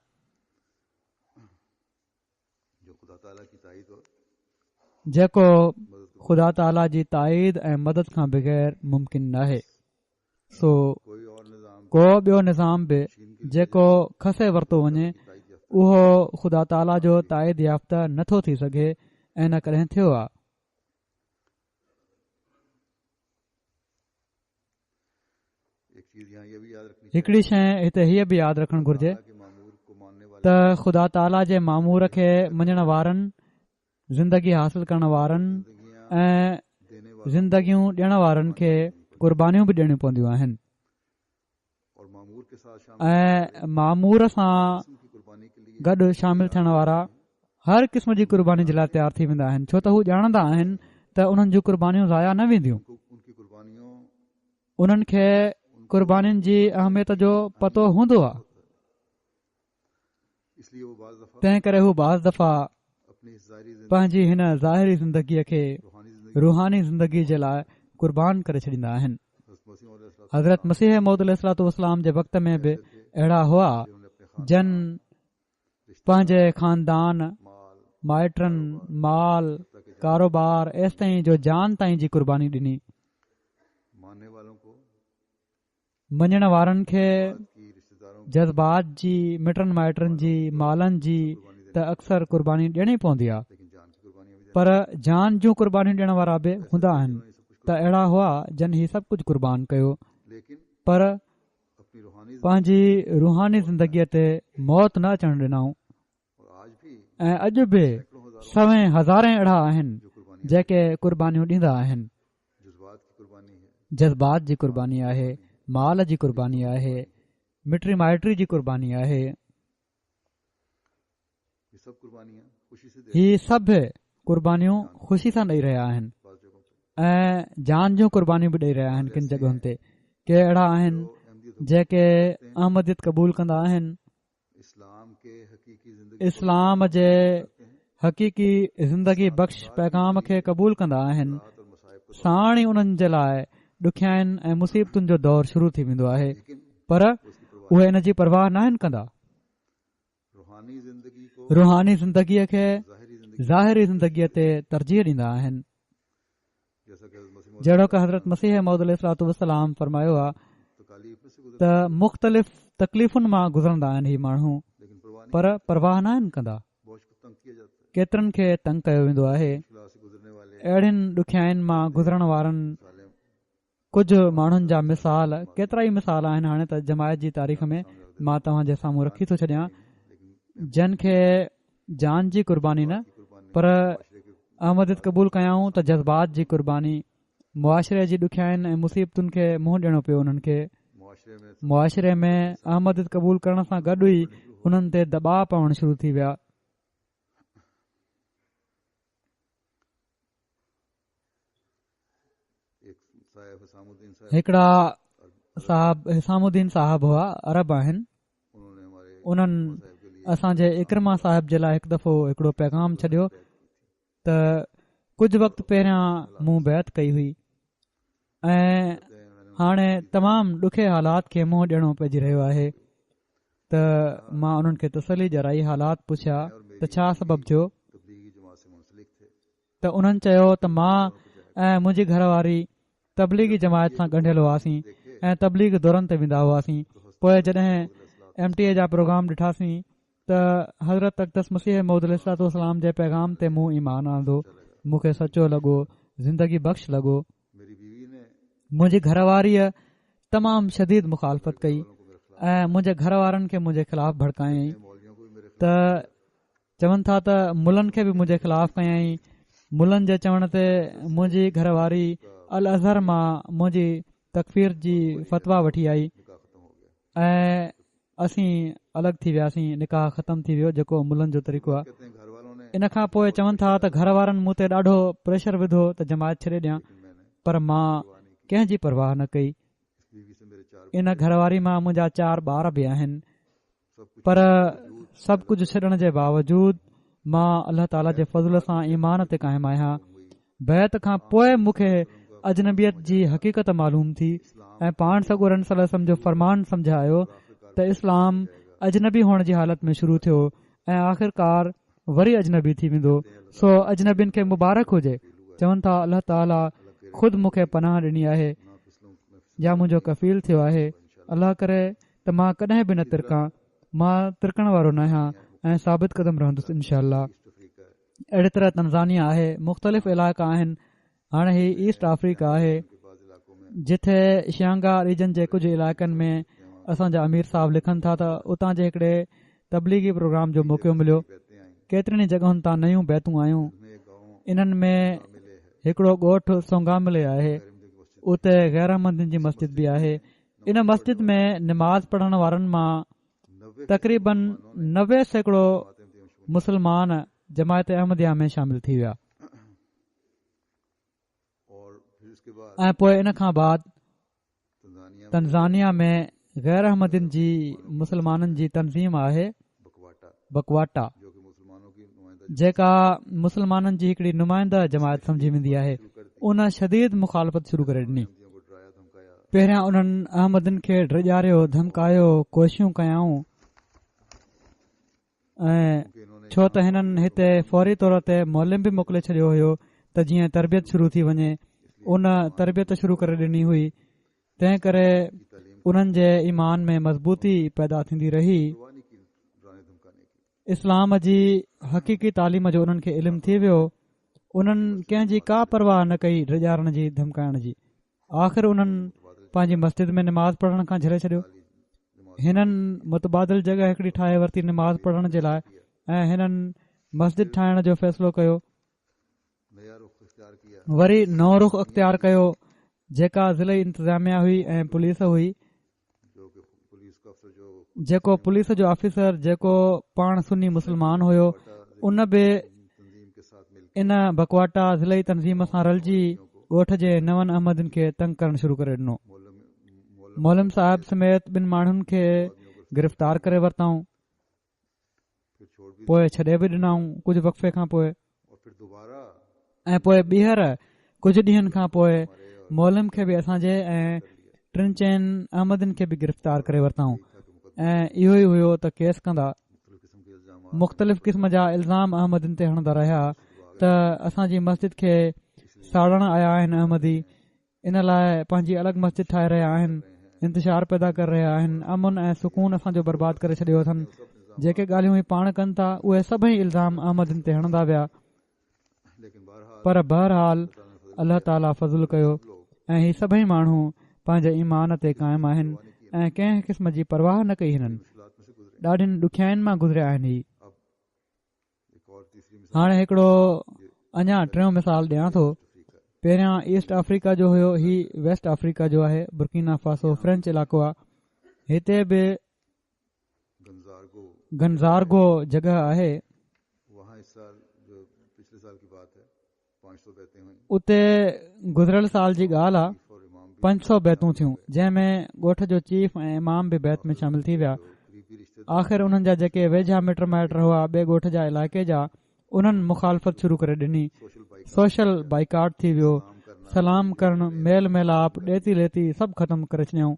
जेको ख़ुदा ताला जी ताईद ऐं मदद खां बग़ैर मुमकिन नाहे। सो को ॿियो निज़ाम बि जेको खसे वरितो वञे उहो ख़ुदा ताला जो ताईद याफ़्ता नथो थी सघे ऐं न कॾहिं थियो आहे। हिकिड़ी शइ हिते हीअ बि यादि रखणु घुर्जे त ख़ुदा ताला जे मामूर खे मञण वारनि, ज़िंदगी हासिल करण वारनि ऐं ज़िंदगियूं ॾियण वारनि खे क़ुर्बानियूं बि ॾियणियूं पवंदियूं आहिनि ऐं मामूर सां गॾु शामिल थियण वारा हर क़िस्म जी क़ुर्बानी जे लाइ तयारु थी वेंदा आहिनि, छो त हू ॼाणंदा आहिनि त उन्हनि जूं क़ुर्बानियूं ज़ाया न वेंदियूं। उन्हनि खे क़ुर्बानीनि जी अहमियत जो पतो हूंदो आहे. इसलिए वो बाज़ दफ़ा तंहिं करे हू बाज़ दफ़ा अपनी इस ज़ाहिरी ज़िंदगी पंहिंजी हिन ज़ाहिरी ज़िंदगीअ खे रूहानी ज़िंदगी रूहानी ज़िंदगी जे लाइ क़ुर्बान करे छॾींदा आहिनि. हज़रत मसीह हज़रत मसीह मौद अलैहिस्सलाम जे वक़्त में बि अहिड़ा हुआ जन पंहिंजे ख़ानदान, माइटनि, माल, कारोबार एसि ताईं जो जान ताईं जी क़ुर्बानी ॾिनी. मानने वालों को मञण वारनि खे की रिश्तेदारों जज़्बात जी, मिटनि माइटनि जी, मालनि जी त अक्सर क़ुर्बानी ॾियणी पवंदी आहे. लेकिन जान की कुर्बानियां भी पर जान जूं क़ुर्बानियूं ॾियण वारा बि हूंदा आहिनि त अहिड़ा हुआ जन ही सभु कुझु क़ुर्बान कयो. लेकिन पर अपनी रूहानी पंहिंजी रूहानी ज़िंदगीअ ते मौत न अचणु ॾिनऊं. और आज भी ऐं अॼु बि सवें हज़ारे अहिड़ा आहिनि जो कुर्बानी जेके क़ुर्बानियूं ॾींदा आहिनि. जज्बात की कुर्बानी है, जज़्बात जी क़ुर्बानी आहे, माल जी क़ुर्बानी आहे, मिटी माइटी जी क़ुर्बानी आहे. ये सब कुर्बानियां खुशी से दे ही सभु क़ुर्बानियूं ख़ुशी सां ॾेई रहिया आहिनि बाज़ जगहों पे ऐं जान जूं क़ुर्बानियूं बि ॾेई रहिया आहिनि. किन जॻहियुनि ते के अहिड़ा आहिनि जेके अहमदियत क़बूल कंदा आहिनि, इस्लाम के हकीकी जिंदगी इस्लाम जे हक़ीक़ी ज़िंदगी बख़्श पैगाम खे क़बूल कंदा आहिनि. और मसाइब को साण ई उन्हनि जे लाइ ॾुखियाईनि ऐं मुसीबतुनि जो दौर शुरू थी वेंदो आहे. पर उसकी परवाह उहे इन जी परवाह न आहिनि कंदा. रूहानी जिंदगी को रूहानी ज़िंदगीअ खे ज़ाहिरी जिंदगी ज़ाहिरी ज़िंदगीअ ते तरजीह ॾींदा आहिनि. जैसा कि हज़रत मसीह जहिड़ो कि हज़रत मसीह मौद अलैहिस्सलाम फरमायो आहे तकालीफ में से गुजर त मुख़्तलिफ़ तकलीफ़ुनि मां गुज़रंदा आहिनि ही माण्हू, लेकिन परवाह नहीं पर परवाह न आहिनि कंदा. बोझ को तंग किया जाता है. केतिरनि खे तंग कयो वेंदो आहे. मुश्किलात से गुजरने वाले अहिड़ियुनि ॾुखियाईनि मां गुज़रण वारनि साले कुझु माण्हुनि जा मिसाल केतिरा ई मिसाल आहिनि. हाणे त जमायत जी तारीख़ में मां तव्हां जे साम्हूं रखी थो छॾियां जिन खे जान जी क़ुर्बानी न पर अहमदियत क़बूल कयाऊं त जज़्बात जी क़ुर्बानी, मुआशिरे जी ॾुखियाईनि ऐं मुसीबतुनि खे मुंहुं ॾियणो पियो. उन्हनि खे मुआशरे में मुआशिरे में अहमदियत क़बूल करण सां गॾु ई हुननि ते दबाव पवणु शुरू थी विया. एक साहिब हसामुद्दीन साहब हिकिड़ा साहब हिसामुद्दीन साहब हुआ, अरब आहिनि. उन्होंने हमारे उन्हनि साहब के लिए असांजे इकरमा साहिब जे लाइ हिकु दफ़ो हिकिड़ो पैगाम छॾियो त कुझु वक़्तु पहिरियां मूं बैत कई हुई ऐं हाणे तमामु ॾुखे हालात खे मुंहुं ॾियणो पइजी रहियो आहे. त मां उन्हनि खे तसली ॾियाराई, हालात पुछिया त छा सबबु थियो. तबलीगी जमात से मुंसलिक थे. त उन्हनि चयो त मां ऐं मुंहिंजी घरवारी तबलीगी जमायत सां ॻंढियल हुआसीं ऐं तबलीग दौरनि ते वेंदा हुआसीं. पोइ जॾहिं MTA जा प्रोग्राम ॾिठासीं त हज़रत अक़दस मसीह मौद अलैहिस्सलाम जे पैगाम ते मूं ईमान आंदो. मूंखे सचो लॻो, ज़िंदगी बख़्श लॻो. मेरी बीवी ने मुंहिंजी घरवारीअ तमामु शदीद मुखालफ़त कई ऐं मुंहिंजे घर वारनि खे मुंहिंजे ख़िलाफ़ भड़कायईं. मौलियों को भी मेरे त चवनि था त मुलनि खे बि मुंहिंजे ख़िलाफ़ कयईं. मुलनि जे चवण ते मुंहिंजी घरवारी अल अज़हर मां मुंहिंजी तकफ़ीर जी फ़तवा वठी आई निकाह खत्म हो गया. ऐं असीं अलॻि थी वियासीं. निकाह ख़तमु थी वियो जेको मुलनि जो तरीक़ो आहे. कहते हैं घर वालों ने इन खां पोइ चवनि था त घर वारनि मूं ते ॾाढो प्रेशर विधो त जमायत छॾे ॾियां, मैंने पर मां कंहिंजी परवाह न कई. बीवी से मेरे 4 इन घरवारी मां मुंहिंजा 4 ॿार बि आहिनि. सब कुछ पर सभु कुझु छॾण जे बावजूद मां अल्लाह ताला जे फज़ल सां ईमान ते क़ाइमु आहियां. बैत खां पोइ मूंखे अजनबियत जी हक़ीक़त मालूम थी ऐं पाण सॻोरन सलम जो फरमान सम्झ आयो त इस्लाम अजनबी हुअण जी हालत में शुरू थियो ऐं आख़िरकार वरी अजनबी थी वेंदो. सो अजनबियुनि खे मुबारक हुजे. चवनि था अल्लाह ताला ख़ुदि मूंखे पनाह ॾिनी आहे या मुंहिंजो कफ़ील थियो आहे. अल्लाह करे त मां कॾहिं बि न तिरकां. मां तिरकण वारो न आहियां ऐं साबित क़दम रहंदुसि इनशा अल्लाह. अहिड़ी तरह तंज़ानिया आहे, मुख़्तलिफ़ इलाइक़ा आहिनि. हाणे ही ईस्ट अफ्रीका आहे जिथे शियांगा रीजन जे कुझु इलाइक़नि में असांजा अमीर साहब लिखनि था त उतां जे हिकिड़े तबलीगी प्रोग्राम जो मौक़ो मिलियो. केतिरनि जॻहियुनि तां नयूं बैतूं आयूं. इन्हनि में हिकिड़ो ॻोठु सोंगामले आहे. उते गैरमंदनि जी मस्जिद बि आहे. इन मस्जिद में निमाज़ पढ़ण वारनि मां तक़रीबन 90% मुस्लमान जमायत अहमदिया में शामिल थी विया. और फिर इसके बाद ऐं पोइ इन खां बाद तंजानिया तंज़ानिया में गैर अहमदिन जी मुसलमाननि जी तंज़ीम आहे बकवाटा, जेका मुसलमाननि जी हिकड़ी नुमाइंदा जमायत समझी वेंदी आहे। उन शदीद मुखालफ़त शुरू करे ॾिनी। पहिरियां उन्हनि अहमदिन खे ड्रिॼारियो, धमकायो, कोशिशूं कयाऊं, ऐं छो त हिननि हिते फौरी तौर ते मोलिम बि मोकिले छॾियो हुयो त जीअं तरबियत शुरू थी वञे। उन तरबियत शुरू करे ॾिनी हुई, तंहिं करे उन्हनि जे ईमान में मज़बूती पैदा थींदी रही। इस्लाम जी हक़ीक़ी तालीम जो उन्हनि खे इल्मु थी वियो। उन्हनि कंहिंजी का परवाह न कई ड्रिॼारण जी, धमकाइण जी। आख़िर उन्हनि पंहिंजी मस्जिद में निमाज़ पढ़ण खां झले छॾियो। हिननि मुतबादिल जॻह हिकड़ी ठाहे वरिती निमाज़ पढ़ण जे लाइ, ऐं हिननि मस्जिद ठाहिण जो फ़ैसिलो कयो। वरी नओं रुख़ अख़्तियार कयो, जेका ज़िले इंतिज़ामिया हुई ऐं पुलिस हुई। जेको पुलिस जो ऑफिसर, जेको पाण सुन्नी मुसलमान हुयो, उन बि इन बकवाटा ज़िले तंज़ीम सां रलिजी ॻोठ जे नवनि अहमदिन खे तंग करणु शुरू करे ॾिनो। मौलम साहिब समेत ॿिनि माण्हुनि खे गिरफ़्तार करे वरिताऊं, पोइ छॾे बि ॾिनाऊं कुझु वक़फ़े खां पोइ। ऐं पोइ ॿीहर कुझु ॾींहनि खां पोइ मौलम खे बि असांजे ऐं टिनि चइनि अहमदिन खे बि गिरफ़्तार करे वरिताऊं। ऐं इहो ई हुयो त केस कंदा मुख़्तलिफ़ क़िस्म जा इल्ज़ाम अहमदिन ते हणंदा रहिया त असांजी मस्जिद खे साड़ण आया आहिनि अहमदी, इन लाइ पंहिंजी अलॻि मस्जिद ठाहे रहिया आहिनि, इंतिशार पैदा करे रहिया आहिनि, अमन ऐं सुकून असांजो बर्बाद करे छॾियो अथनि। जेके ॻाल्हियूं ही पाण कनि था उहे सभई इल्ज़ाम अहमदिन ते हणंदा विया। पर बहरहाल अल्लाह ताला फज़ुल कयो ऐं ही सभई माण्हू पंहिंजे ईमान ते क़ाइमु आहिनि ऐं कंहिं क़िस्म जी परवाह न कई। हिननि ॾाढियुनि ॾुखियाईनि मां गुज़रिया आहिनि। हाणे हिकिड़ो अञा टियों मिसाल ॾियां थो। पहिरियां ईस्ट अफ्रीका जो हुयो, ही वेस्ट अफ्रीका जो आहे। बुर्किना फासो फ्रेंच इलाइक़ो आहे। हिते बि गंज़ारगो जॻह आहे। उते गुज़िरियल साल जी ॻाल्हि आहे, 500 बैतूं थियूं, जंहिंमें ॻोठ जो चीफ ऐं इमाम बि बैत में शामिल थी विया। आख़िर उन्हनि जा जेके वेझा मिट माइट हुआ ॿिए ॻोठ जा इलाइक़े जा, उन्हनि मुखालफ़त शुरू करे ॾिनी। सोशल बाइकाट थी वियो, सलाम करणु, मेल मेलाप, ॾेती लेती सभु ख़तमु करे छॾियऊं।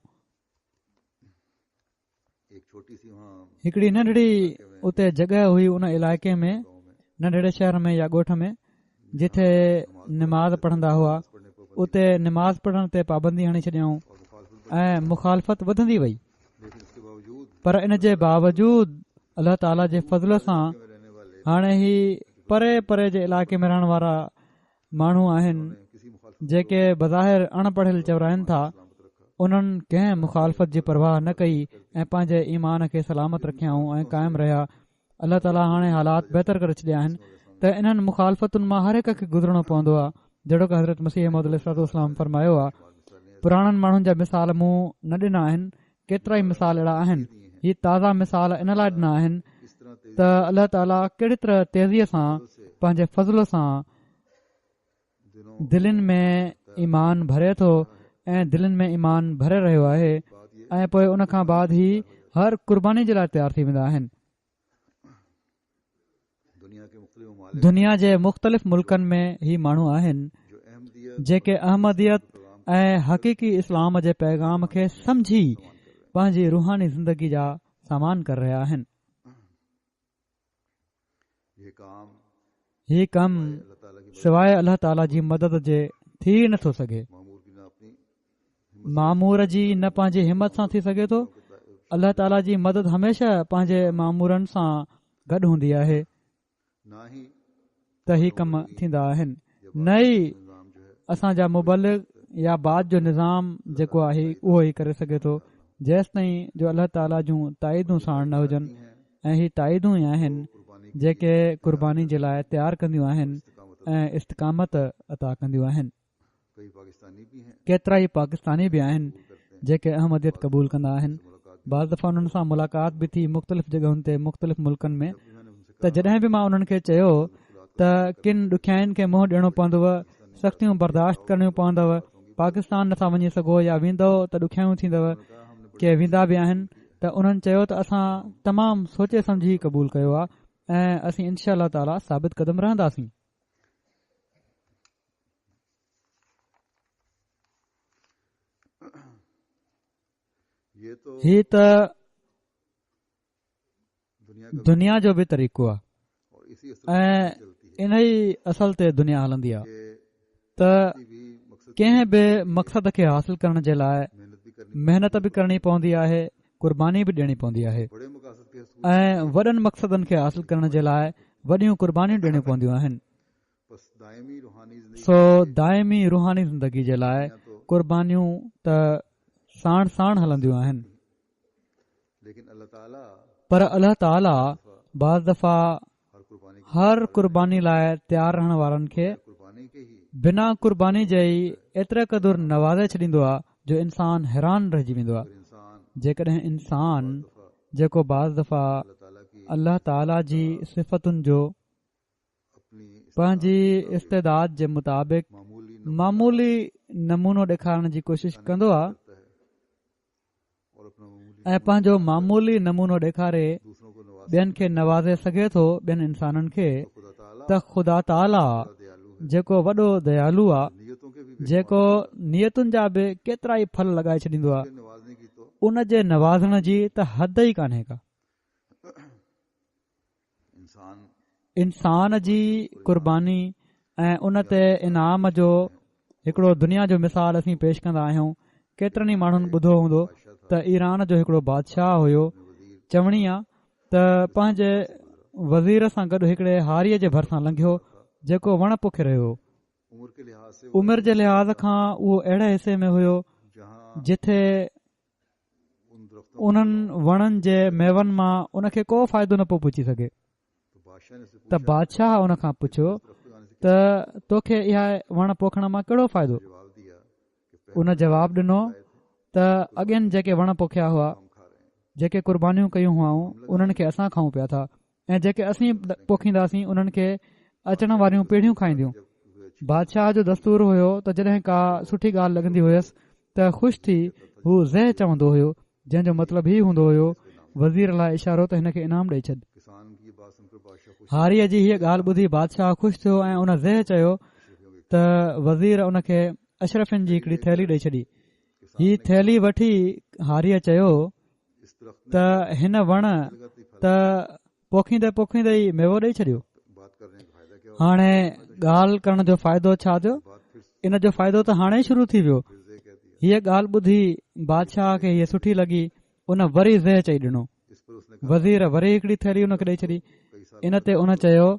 हिकिड़ी नंढड़ी उते जॻह हुई उन इलाइक़े में, नंढड़े शहर में या ॻोठ में, जिथे निमाज़ पढ़ंदा हुआ। उते निमाज़ पढ़ण ते पाबंदी हणी छॾियऊं ऐं मुखालफ़त वधंदी वई। पर इन जे बावजूद अल्लाह ताला जे फज़ल सां हाणे ही परे परे जे इलाइक़े में रहण वारा माण्हू आहिनि जेके बज़ाहिर अणपढ़ियल चवराइनि था, उन्हनि कंहिं मुखालफ़त जी परवाह न कई ऐं पंहिंजे ईमान खे सलामत रखियाऊं ऐं क़ाइमु रहिया। अल्लाह ताला हाणे हालात बहितर करे छॾिया आहिनि त इन्हनि मुखालफ़तुनि मां हर हिक खे गुज़रणो पवंदो आहे। जहिड़ो की हज़रत मसीह मौद अलैहिस्सलाम फरमायो आहे, पुराणनि माण्हुनि जा मिसाल मूं न ॾिना आहिनि, केतिरा ई मिसाल अहिड़ा आहिनि। ही ताज़ा मिसाल इन लाइ ॾिना आहिनि त अल्लाह ताला कहिड़ी तरह तेज़ीअ सां पंहिंजे फज़ल सां दिलनि में ईमान भरे थो ऐं दिलनि में ईमान भरे रहियो आहे ऐं पोइ उन खां बाद ही हर क़ुर्बानी जे लाइ तयारु थी वेंदा आहिनि। दुनिया जे मुख़्तलिफ़ मुल्कनि में ही माण्हू आहिनि जेके अहमदियत ऐं हक़ीक़ी इस्लाम जे पैगाम खे समझी पंहिंजी रूहानी ज़िंदगी जा सामान करे रहिया आहिनि। ही कम सवाइ अल्लाह ताला जी मदद जे थी नथो सघे। मामूर जी न पंहिंजी हिमत सां थी सघे थो। अल्लाह ताला जी मदद हमेशह पंहिंजे मामूरनि सां गॾु हूंदी आहे त ही कम थींदा आहिनि। न ई असांजा मुबलिग या बाद जो निज़ाम जेको आहे उहो ई करे सघे थो, जेसि ताईं जो अल्लाह ताला जूं ताईदूं साण न हुजनि। ऐं ही ताईदूं ई आहिनि जेके क़ुर्बानी जे लाइ तयारु कंदियूं आहिनि ऐं इस्तक़ामत अता कंदियूं आहिनि। केतिरा ई पाकिस्तानी बि आहिनि जेके अहमदियत क़बूल कंदा आहिनि। बाज़ दफ़ा उन्हनि सां मुलाक़ात बि थी मुख़्तलिफ़ जॻहुनि ते मुख़्तलिफ़ मुल्कनि में। त जॾहिं बि मां उन्हनि खे चयो त किन ॾुखियाईनि खे मुंहुं ॾियणो पवंदव, सख़्तियूं बर्दाश्त करणियूं पवंदव, पाकिस्तान नथा वञी सघो या वेंदो त ॾुखियाऊं थींदव, के वेंदा बि आहिनि, त उन्हनि चयो त असां तमामु सोचे सम्झी क़बूल कयो आहे ऐं असीं इनशा अल्लाह ताला साबित क़दम रहंदासीं। ही त दुनिया जो बि तरीक़ो आहे ऐं इन ई असल ते दुनिया हलंदी आहे त कंहिं बि मक़सद खे हासिल करण जे लाइ महिनत बि करणी पवंदी आहे, क़ुर्बानी बि ॾियणी पवंदी आहे ऐं वॾनि मक़सदनि खे हासिल करण जे लाइ वॾियूं क़ुर्बानियूं ॾियणियूं पवंदियूं आहिनि। सो दाइमी रुहानी ज़िंदगी जे लाइ क़ुर्बानियूं त साण साण हलंदियूं आहिनि, पर अल्लाह ताला बाज़ दफ़ा हर क़ुर्बानी लाइ तयारु रहण वारनि खे बिना क़ुर्बानी जे ई एतिरे क़दुरु नवाज़े छॾींदो आहे जो इंसान हैरान रहिजी वेंदो आहे। जेकॾहिं इंसान जेको बाज़ दफ़ा अल्लाह ताला जी सिफ़तुनि जो पंहिंजी इस्तेदाद जे मुताबिक़ मामूली नमूनो ॾेखारण जी कोशिश कंदो आहे ऐं पंहिंजो मामूली नमूनो ॾेखारे ॿियनि खे नवाज़े सघे थो, ॿियनि इंसाननि खे, त ख़ुदा ताला जेको वॾो दयालू आहे, जेको नियतुनि जा बि केतिरा ई फल लॻाए छॾींदो आहे, उन जे नवाज़ण जी त हद ई कान्हे का। इंसान जी क़ुर्बानी ऐं उन ते इनाम जो हिकिड़ो दुनिया जो मिसाल असीं पेश कंदा आहियूं। केतिरनि ई माण्हुनि ॿुधो हूंदो त ईरान जो हिकिड़ो बादशाह हुयो, चवणी आहे त पंहिंजे वज़ीर सां गॾु हिकिड़े हारीअ जे भरिसां लंघियो जेको वण पोखे रहियो। उमिरि जे लिहाज़ खां उहो अहिड़े हिसे में हुयो जिथे उन्हनि वणनि जे मेवनि मां उन खे को फ़ाइदो न पियो पुछी सघे। त बादशाह उन खां पुछियो त तोखे इहा वण पोखण मां कहिड़ो फ़ाइदो? उन जवाब ॾिनो त अॻियनि जेके वण पोखिया हुआ, जेके क़ुर्बानियूं कयूं हुआऊं, उन्हनि खे असां खाऊं पिया था ऐं जेके असीं पोखींदासीं उन्हनि खे अचण वारियूं पीढ़ियूं खाईंदियूं। बादशाह जो दस्तूर हुयो त जॾहिं का सुठी ॻाल्हि लॻंदी हुयसि त ख़ुशि थी हू ज़ह चवंदो हुयो, जंहिंजो मतिलबु ही हूंदो हुयो वज़ीर लाइ इशारो त हिन खे इनाम ॾेई छॾ। हारीअ जी हीअ ॻाल्हि ॿुधी बादशाह ख़ुशि थियो ऐं उन ज़ह चयो त वज़ीर उन खे अशरफिन जी हिकिड़ी थैली ॾेई छॾी। ही थैली वठी हारीअ चयो त हिन वण त पोखींदे पोखींदे ई मेवो ॾेई छॾियो। हाणे ॻाल्हि करण जो फ़ाइदो छा थियो? इन जो फ़ाइदो त हाणे ई शुरू थी वियो। हीअ ॻाल्हि ॿुधी बादशाह खे हीअ सुठी लॻी, उन वरी ज़ह चई ॾिनो। वज़ीर वरी हिकिड़ी थैली उन खे ॾेई छॾी। इन ते उन चयो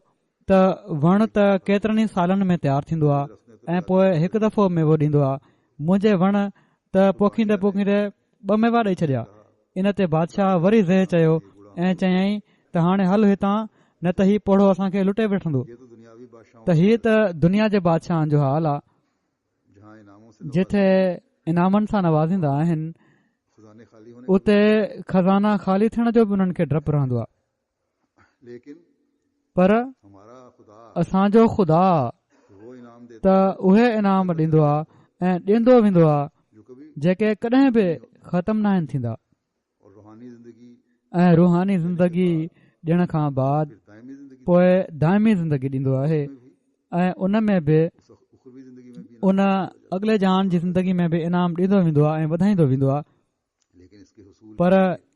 त वण त केतिरनि ई सालनि में तयारु थींदो आहे ऐं पोइ हिकु दफ़ो मेवो ॾींदो आहे। मुंहिंजे वण त पोखींदे पोखींदे 2 मेवा ॾेई छॾिया। इन ते बादशाह वरी ज़ह चयो ऐं चयई त हाणे हल हितां, न त ही पोड़ो असांखे लुटे वठंदो। त हीअ त दुनिया जे बादशाहनि जो हाल आहे, जिथे इनामनि सां नवाज़ींदा आहिनि उते खज़ाना ख़ाली थियण जो बि उन्हनि खे डपु रहंदो आहे। पर असांजो ख़ुदा त उहे इनाम ॾींदो आहे ऐं ॾींदो वेंदो आहे जेके कॾहिं बि ख़तमु न आहिनि थींदा ऐं रुहानी ज़िंदगी ॾियण खां बाद पोइ दाइमी ज़िंदगी ॾींदो आहे ऐं उन में बि उन अॻिले जहान जी ज़िंदगी में बि इनाम ॾींदो वेंदो आहे ऐं वधाईंदो वेंदो आहे। पर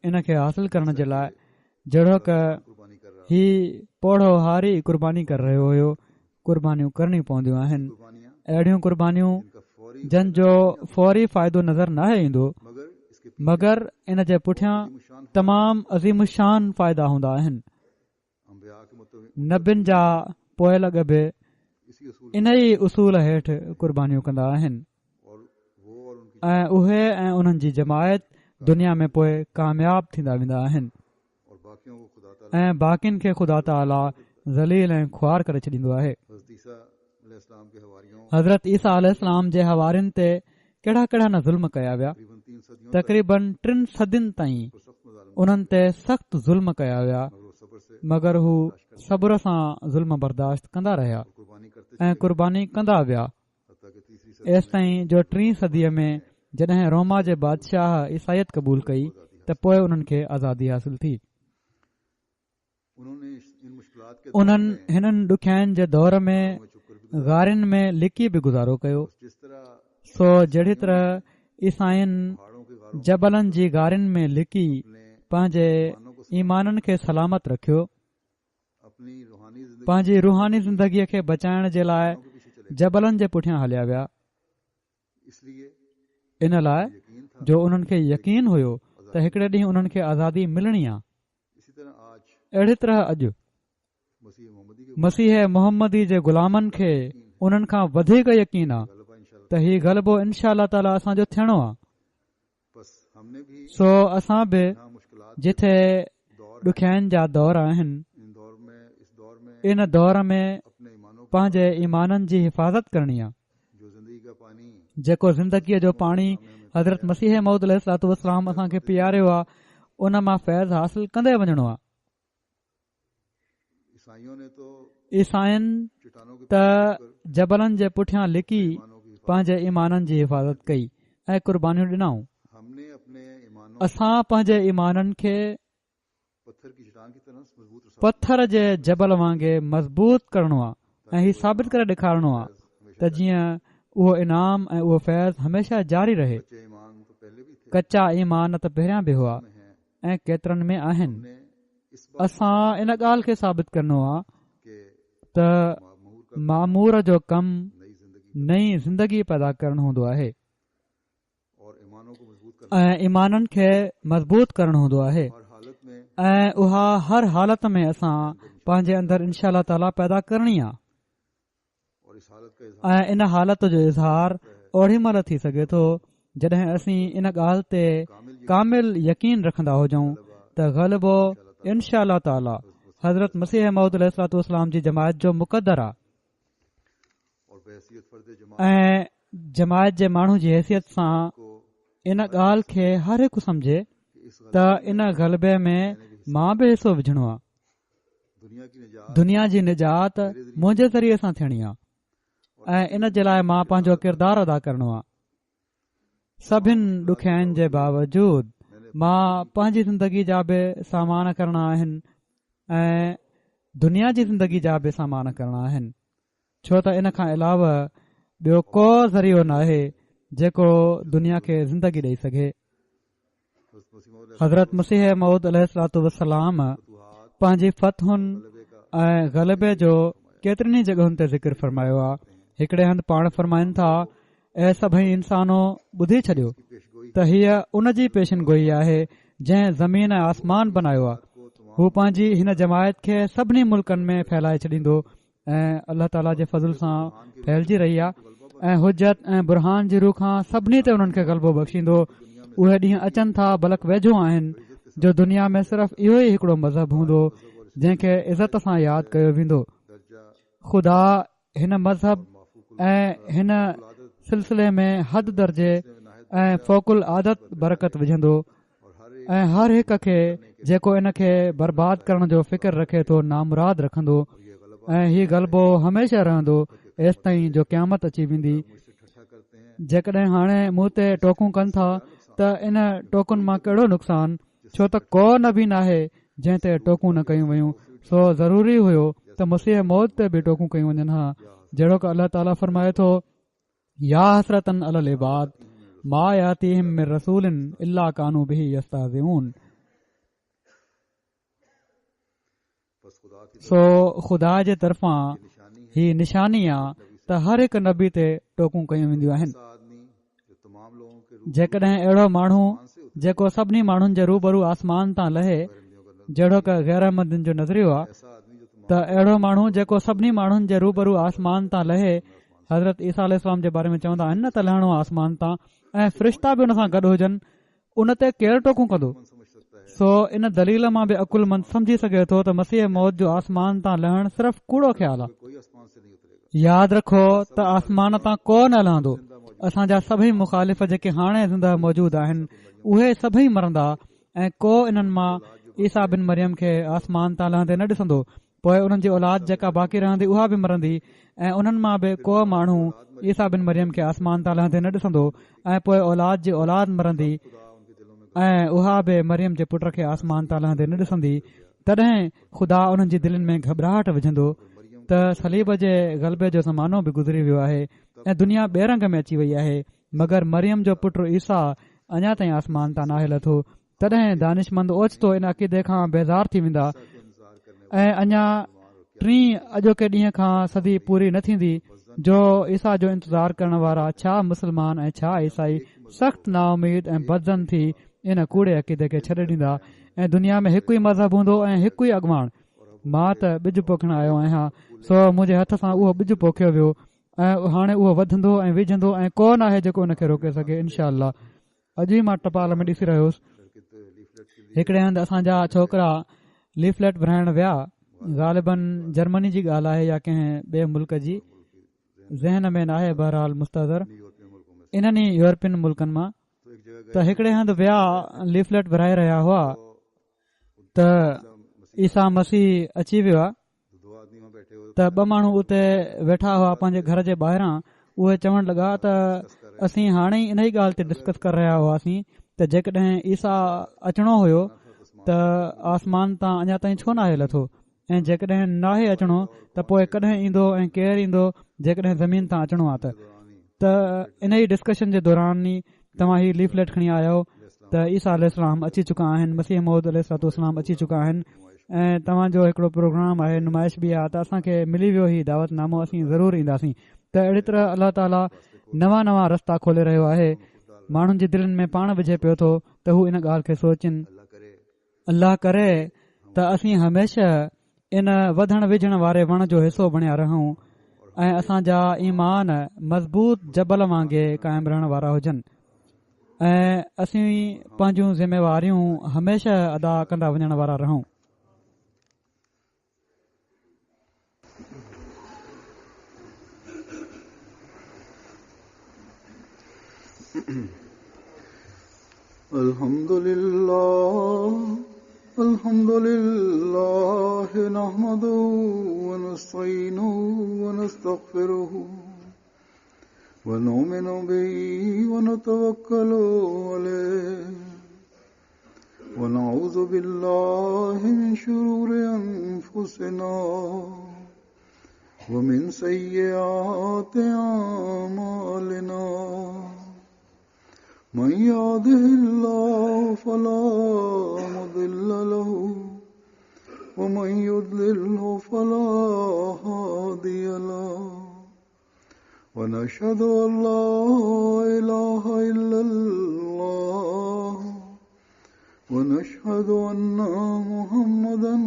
इन खे हासिल करण जे लाइ जहिड़ो क ही पोड़ो हारी क़ुर्बानी करे रहियो हुयो, क़ुर्बानियूं करणियूं पवंदियूं आहिनि। अहिड़ियूं क़ुर्बानियूं जंहिंजो फौरी फ़ाइदो नज़र न ईंदो, मगर इन जे पुठियां तमामु अज़ीम शान फ़ाइदा हूंदा आहिनि। नबियुनि जा पोयल अॻ बि इन ई उसूल हेठि क़ुर्बानियूं कंदा आहिनि ऐं उहे ऐं उन्हनि जी जमायत दुनिया में पोइ कामयाब थींदा वेंदा आहिनि ऐं बाक़ियुनि खे ख़ुदा ताला ज़लील ऐं ख़्वार करे छॾींदो आहे। हज़रत ईसा अलैहिस्सलाम जे हवारियुनि ते कहिड़ा कहिड़ा न ज़ुल्म कया विया। तक़रीबन 3 सदियुनि ताईं उन्हनि ते सख़्तु ज़ुल्म कया विया, मगर हू सब्र सां ज़ुल्म बर्दाश्त कंदा रहिया ऐं क़ुर्बानी कंदा विया। एसि ताईं जो 3 सदीअ में जॾहिं रोमा जे बादशाह ईसाइत क़बूल कई त पोइ उन्हनि खे आज़ादी हासिल थी। उन्हनि हिननि ॾुखियाईनि जे दौर में गारिन में लिकी बि गुज़ारो कयो। सो जहिड़ी तरह ईसाइनि जबलनि जी गारिन में लिकी पंहिंजे ईमाननि खे सलामत रखियो, पंहिंजी रूहानी ज़िंदगीअ खे बचाइण जे लाइ जबलनि जे पुठियां हलिया विया। इन लाइ जो उन्हनि खे यकीन हुयो त हिकड़े ॾींहुं उन्हनि खे आज़ादी मिलणी आहे। अहिड़ी तरह अॼु मसीह मोहम्मदी जे ग़ुलामनि खे उन्हनि खां वधीक यकीन आहे त हीउ ग़लबो इनशा अल्लाह ताला असांजो थियणो आहे। सो असां बि जिथे ॾुखियाईनि जा दौर आहिनि इन दौर में पंहिंजे ईमाननि जी हिफ़ाज़त करणी आहे। जेको ज़िंदगीअ जो पाणी हज़रत मसीह मौद अलैहिस्सलाम असांखे पीआरियो आहे उन मां फैज़ हासिल कंदे वञणो आहे। ईसाइनि त जबलनि जे पुठियां लिकी पंहिंजे ईमाननि जी हिफ़ाज़त कई ऐं क़ुर्बानियूं ॾिनऊं। असां पंहिंजे ईमाननि खे पत्थर जे जबल वांगुरु मज़बूत करणो आहे ऐं हीउ साबित करे ॾेखारणो आहे त जीअं उहो इनाम ऐं उहो फैज़ हमेशा जारी रहे। कचा ईमान त पहिरियां बि हुआ ऐं केतिरनि में आहिनि। असां इन ॻाल्हि खे साबित करणो आहे त मामूर जो कमु नई ज़िंदगी पैदा करणु हूंदो आहे ऐं ईमाननि खे मज़बूत करणु हूंदो आहे ऐं उहा हर हालत में असां पंहिंजे अंदरि इनशा अल्लाह ताला पैदा करणी आहे। ऐं इन हालत जो इज़हार ओड़ी महिल थी सघे थो जॾहिं असीं इन ॻाल्हि ते कामिल यकीन रखंदा हुजऊं त ग़लबो इनशा अल्लाह ताला हज़रत मसीह मौद अलैहिस्सलाम जी जमायत जो मुक़दर आहे ऐं जमायत जे माण्हू जी हैसियत सां इन ॻाल्हि खे हर हिकु सम्झे त इन ग़लबे में मां बि हिसो विझणो आहे। दुनिया जी निजात मुंहिंजे ज़रिए सां थियणी आहे ऐं इन जे लाइ मां पंहिंजो किरदारु अदा करणो आहे। सभिनि ॾुखियाईनि जे बावजूद मां पंहिंजी ज़िंदगी जा बि सामान करणा आहिनि ऐं दुनिया जी ज़िंदगी जा बि सामान करणा आहिनि, छो त इन खां अलावा ॿियो को ज़रियो न आहे जेको दुनिया खे ज़िंदगी ॾेई सघे। हज़रत मसीह मौद अलैहिस्सलाम पंहिंजी फ़तहुनि ऐं ग़लबे जो केतिरनि जॻहियुनि ते ज़िक्र फ़रमायो आहे। हिकड़े हंधि पाण फ़रमाइनि था, ऐं सभई इंसानो ॿुधी छॾियो त हीअ उन जी पेशन गोई आहे जंहिं ज़मीन ऐं आसमान बनायो आहे। हू पंहिंजी हिन जमायत खे सभिनी मुल्कनि में फैलाए छॾींदो ऐं अल्लाह ताला जे फज़ल सां फैलिजी रही आहे ऐं हुजत ऐं बुरहान जी रूह खां सभिनी ते उन्हनि खे ग़लबो बख़्शींदो। उहे ॾींहं अचनि था बलक वेझो आहिनि जो दुनिया में सिर्फ़ इहो ई हिकिड़ो मज़हब हूंदो जंहिंखे इज़त सां यादि कयो वेंदो। ख़ुदा हिन मज़हब ऐं हिन सिलसिले में हद दर्जे ऐं फ़ौकुल आदत बरकत विझंदो ऐं हर हिक खे जेको इन खे बर्बाद करण जो फ़िक्र रखे थो नामुराद रखंदो ऐं हीउ ग़लबो हमेशा रहंदो एसि ताईं जो क़यामत अची वेंदी। जेकॾहिं हाणे मूं ते टोकूं कनि था त इन टोकुनि मां कहिड़ो नुक़सान, छो त को न बि नाहे जंहिं ते टोकूं न कयूं वयूं। सो ज़रूरी हुयो त मसीह मौत ते बि टोकूं कयूं वञनि हा। जहिड़ो की अल्लाह ताला फरमाए थो, या हसरतन अलल इबाद मा यातीहिम मिन रसूलिन इल्ला कानू बिही यस्तहज़िऊन। सो ख़ुदा जे तरफ़ां ही निशानी आहे त हर हिकु नबी ते टोकूं कयूं वेंदियूं आहिनि। जेकॾहिं अहिड़ो माण्हू जेको सभिनी माण्हुनि जे रूबरू आसमान तां लहे, जहिड़ो की गैर अहमदनि जो नज़रियो आहे, त अहिड़ो माण्हू जेको सभिनी माण्हुनि जे रूबरू आसमान तां लहे, हज़रत ईसा अलैहिस्सलाम जे बारे में चवंदा आहिनि न त लहणो आसमान तां ऐं फ़रिश्ता बि हुन सां गॾु हुजनि, उन ते केरु टोकूं कंदो। सो इन दलील मां बि अकुलमंद समझी सघे थो त मसीह मौत जो आसमान तां लहणु सिर्फ़ कूड़ो ख़्यालु आहे। यादि रखो त आसमान तां को न लहंदो। असांजा सभई मुख़ालिफ़ जेके हाणे ज़िंदा मौजूद आहिनि उहे सभई मरंदा ऐं को इन्हनि मां ईसा बिन मरियम खे आसमान तां लहंदे न ॾिसंदो। पोइ उन्हनि जी औलाद जेका बाक़ी रहंदी उहा बि मरंदी ऐं उन्हनि मां बि को माण्हू ईसा बिन मरियम खे आसमान ताला ते न ॾिसंदो ऐं पोइ औलाद जी औलाद मरंदी ऐं उहा बि मरियम जे पुट खे आसमान ताला ते न ॾिसंदी, तॾहिं ख़ुदा उन्हनि जी दिलनि में घबराहट विझंदो त सलीब जे ग़लबे जो ज़मानो बि गुज़री वियो आहे ऐं दुनिया ॿे रंग में अची वई आहे, मगर मरियम जो पुटु ईसा अञा ताईं आसमान तां नाहे लथो। तॾहिं दानिशमंद ओचितो इन अक़ीदे खां बेज़ार थी वेंदा ऐं अञा टीं अॼोके ॾींहं खां सदी पूरी न थींदी जो ईसा जो इंतज़ार करण वारा छा मुस्लमान ऐं छा ईसाई सख़्त नाउमीद ऐं बदज़न थी इन कूड़े अक़ीदे खे छॾे ॾींदा ऐं दुनिया में हिकु ई मज़हब हूंदो ऐं हिकु ई अॻवान। मां त ॿिज पोखण आयो आहियां, सो मुंहिंजे हथ सां उहो ॿिज पोखियो वियो ऐं हाणे उहो वधंदो ऐं विझंदो ऐं कोन आहे जेको उन खे रोके सघे। इनशा अल्लाह अॼु ई मां टपाल में ॾिसी रहियोसि, हिकिड़े हंधि असांजा छोकिरा लीफलेट विराइण विया, ग़ालिबन जर्मनी जी ॻाल्हि आहे या कंहिं ॿिए मुल्क जी, ज़हन में न आहे, बहरहाल मुस्तदर इन्हनि ई यूरोपियन मुल्कनि मां। त हिकिड़े हंधि विया लीफलेट विराए रहिया हुआ त ईसा मसीह अची वियो आहे त ॿ माण्हू उते वेठा हुआ पंहिंजे घर जे ॿाहिरां, उहे चवण लॻा त असीं हाणे ई इन ई ॻाल्हि ते डिस्कस करे रहिया हुआसीं त जेकॾहिं ईसा अचणो हुयो त आसमान तां अञा ताईं छो न आहे लथो, ऐं जेकॾहिं नाहे अचणो त पोइ कॾहिं ईंदो ऐं केरु ईंदो जेकॾहिं ज़मीन तां अचणो आहे त इन ई डिस्कशन जे दौरान ई तव्हां ही लीफलेट खणी आयो त ईसा अलैहिस्सलाम अची चुका आहिनि, मसीह मौद अलैहिस्सलाम अची चुका आहिनि ऐं तव्हांजो हिकिड़ो प्रोग्राम आहे, नुमाइश बि आहे, त असांखे मिली वियो ई दावतनामो, असीं ज़रूरु ईंदासीं। त अहिड़ी तरह अलाह ताला नवां नवां रस्ता खोले रहियो आहे, माण्हुनि जे दिलनि में पाण विझे पियो थो त हू इन ॻाल्हि खे सोचनि। अल्लाह करे त असीं हमेशह इन वधण विझण वारे वण जो हिसो बणिया रहूं ऐं असांजा ईमान मज़बूत जबल वांगुरु क़ाइमु रहण वारा हुजनि ऐं असीं पंहिंजूं ज़िम्मेवारियूं हमेशह अदा कंदा वञण वारा रहूं। अल्हम्दुलिल्लाह नहमदुहु व नस्तईनुहु व नस्तगफिरुहु व नुमिनु बिही व नतवक्कलु अलैहि व नऊज़ु बिल्लाहि मिन शुरूरि अनफुसिना व मिन सय्यिआति अअमालिना। मन यहदिहिल्लाहु फला मुदिल्ल लहु व मन युद्लिल्हु फला हादिय लहु व नशहदु अन ला इलाहा इल्लल्लाह व नशहदु अन्ना मुहम्मदन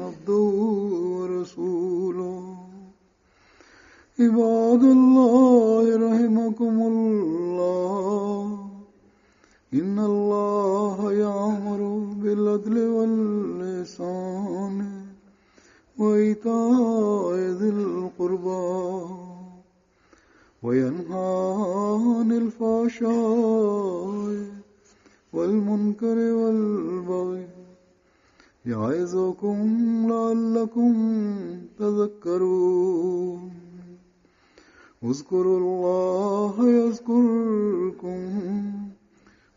अब्दुहु व रसूलुहु। इबादल्लाह रहमकुमुल्लाह इन्नल्लाह यामुरु बिल अदलि वल इहसानि व ईताइ ज़िल क़ुर्बा व यन्हा अनिल फ़हशाइ वल मुनकरि वल बग़ि यइज़ुकुम लअल्लकुम तज़क्करून। उज़्कुरुल्लाह यज़्कुरुकुम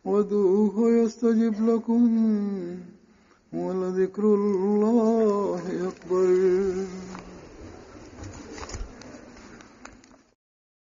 वदूहु यस्तजिब लकुम वलज़िक्रुल्लाहि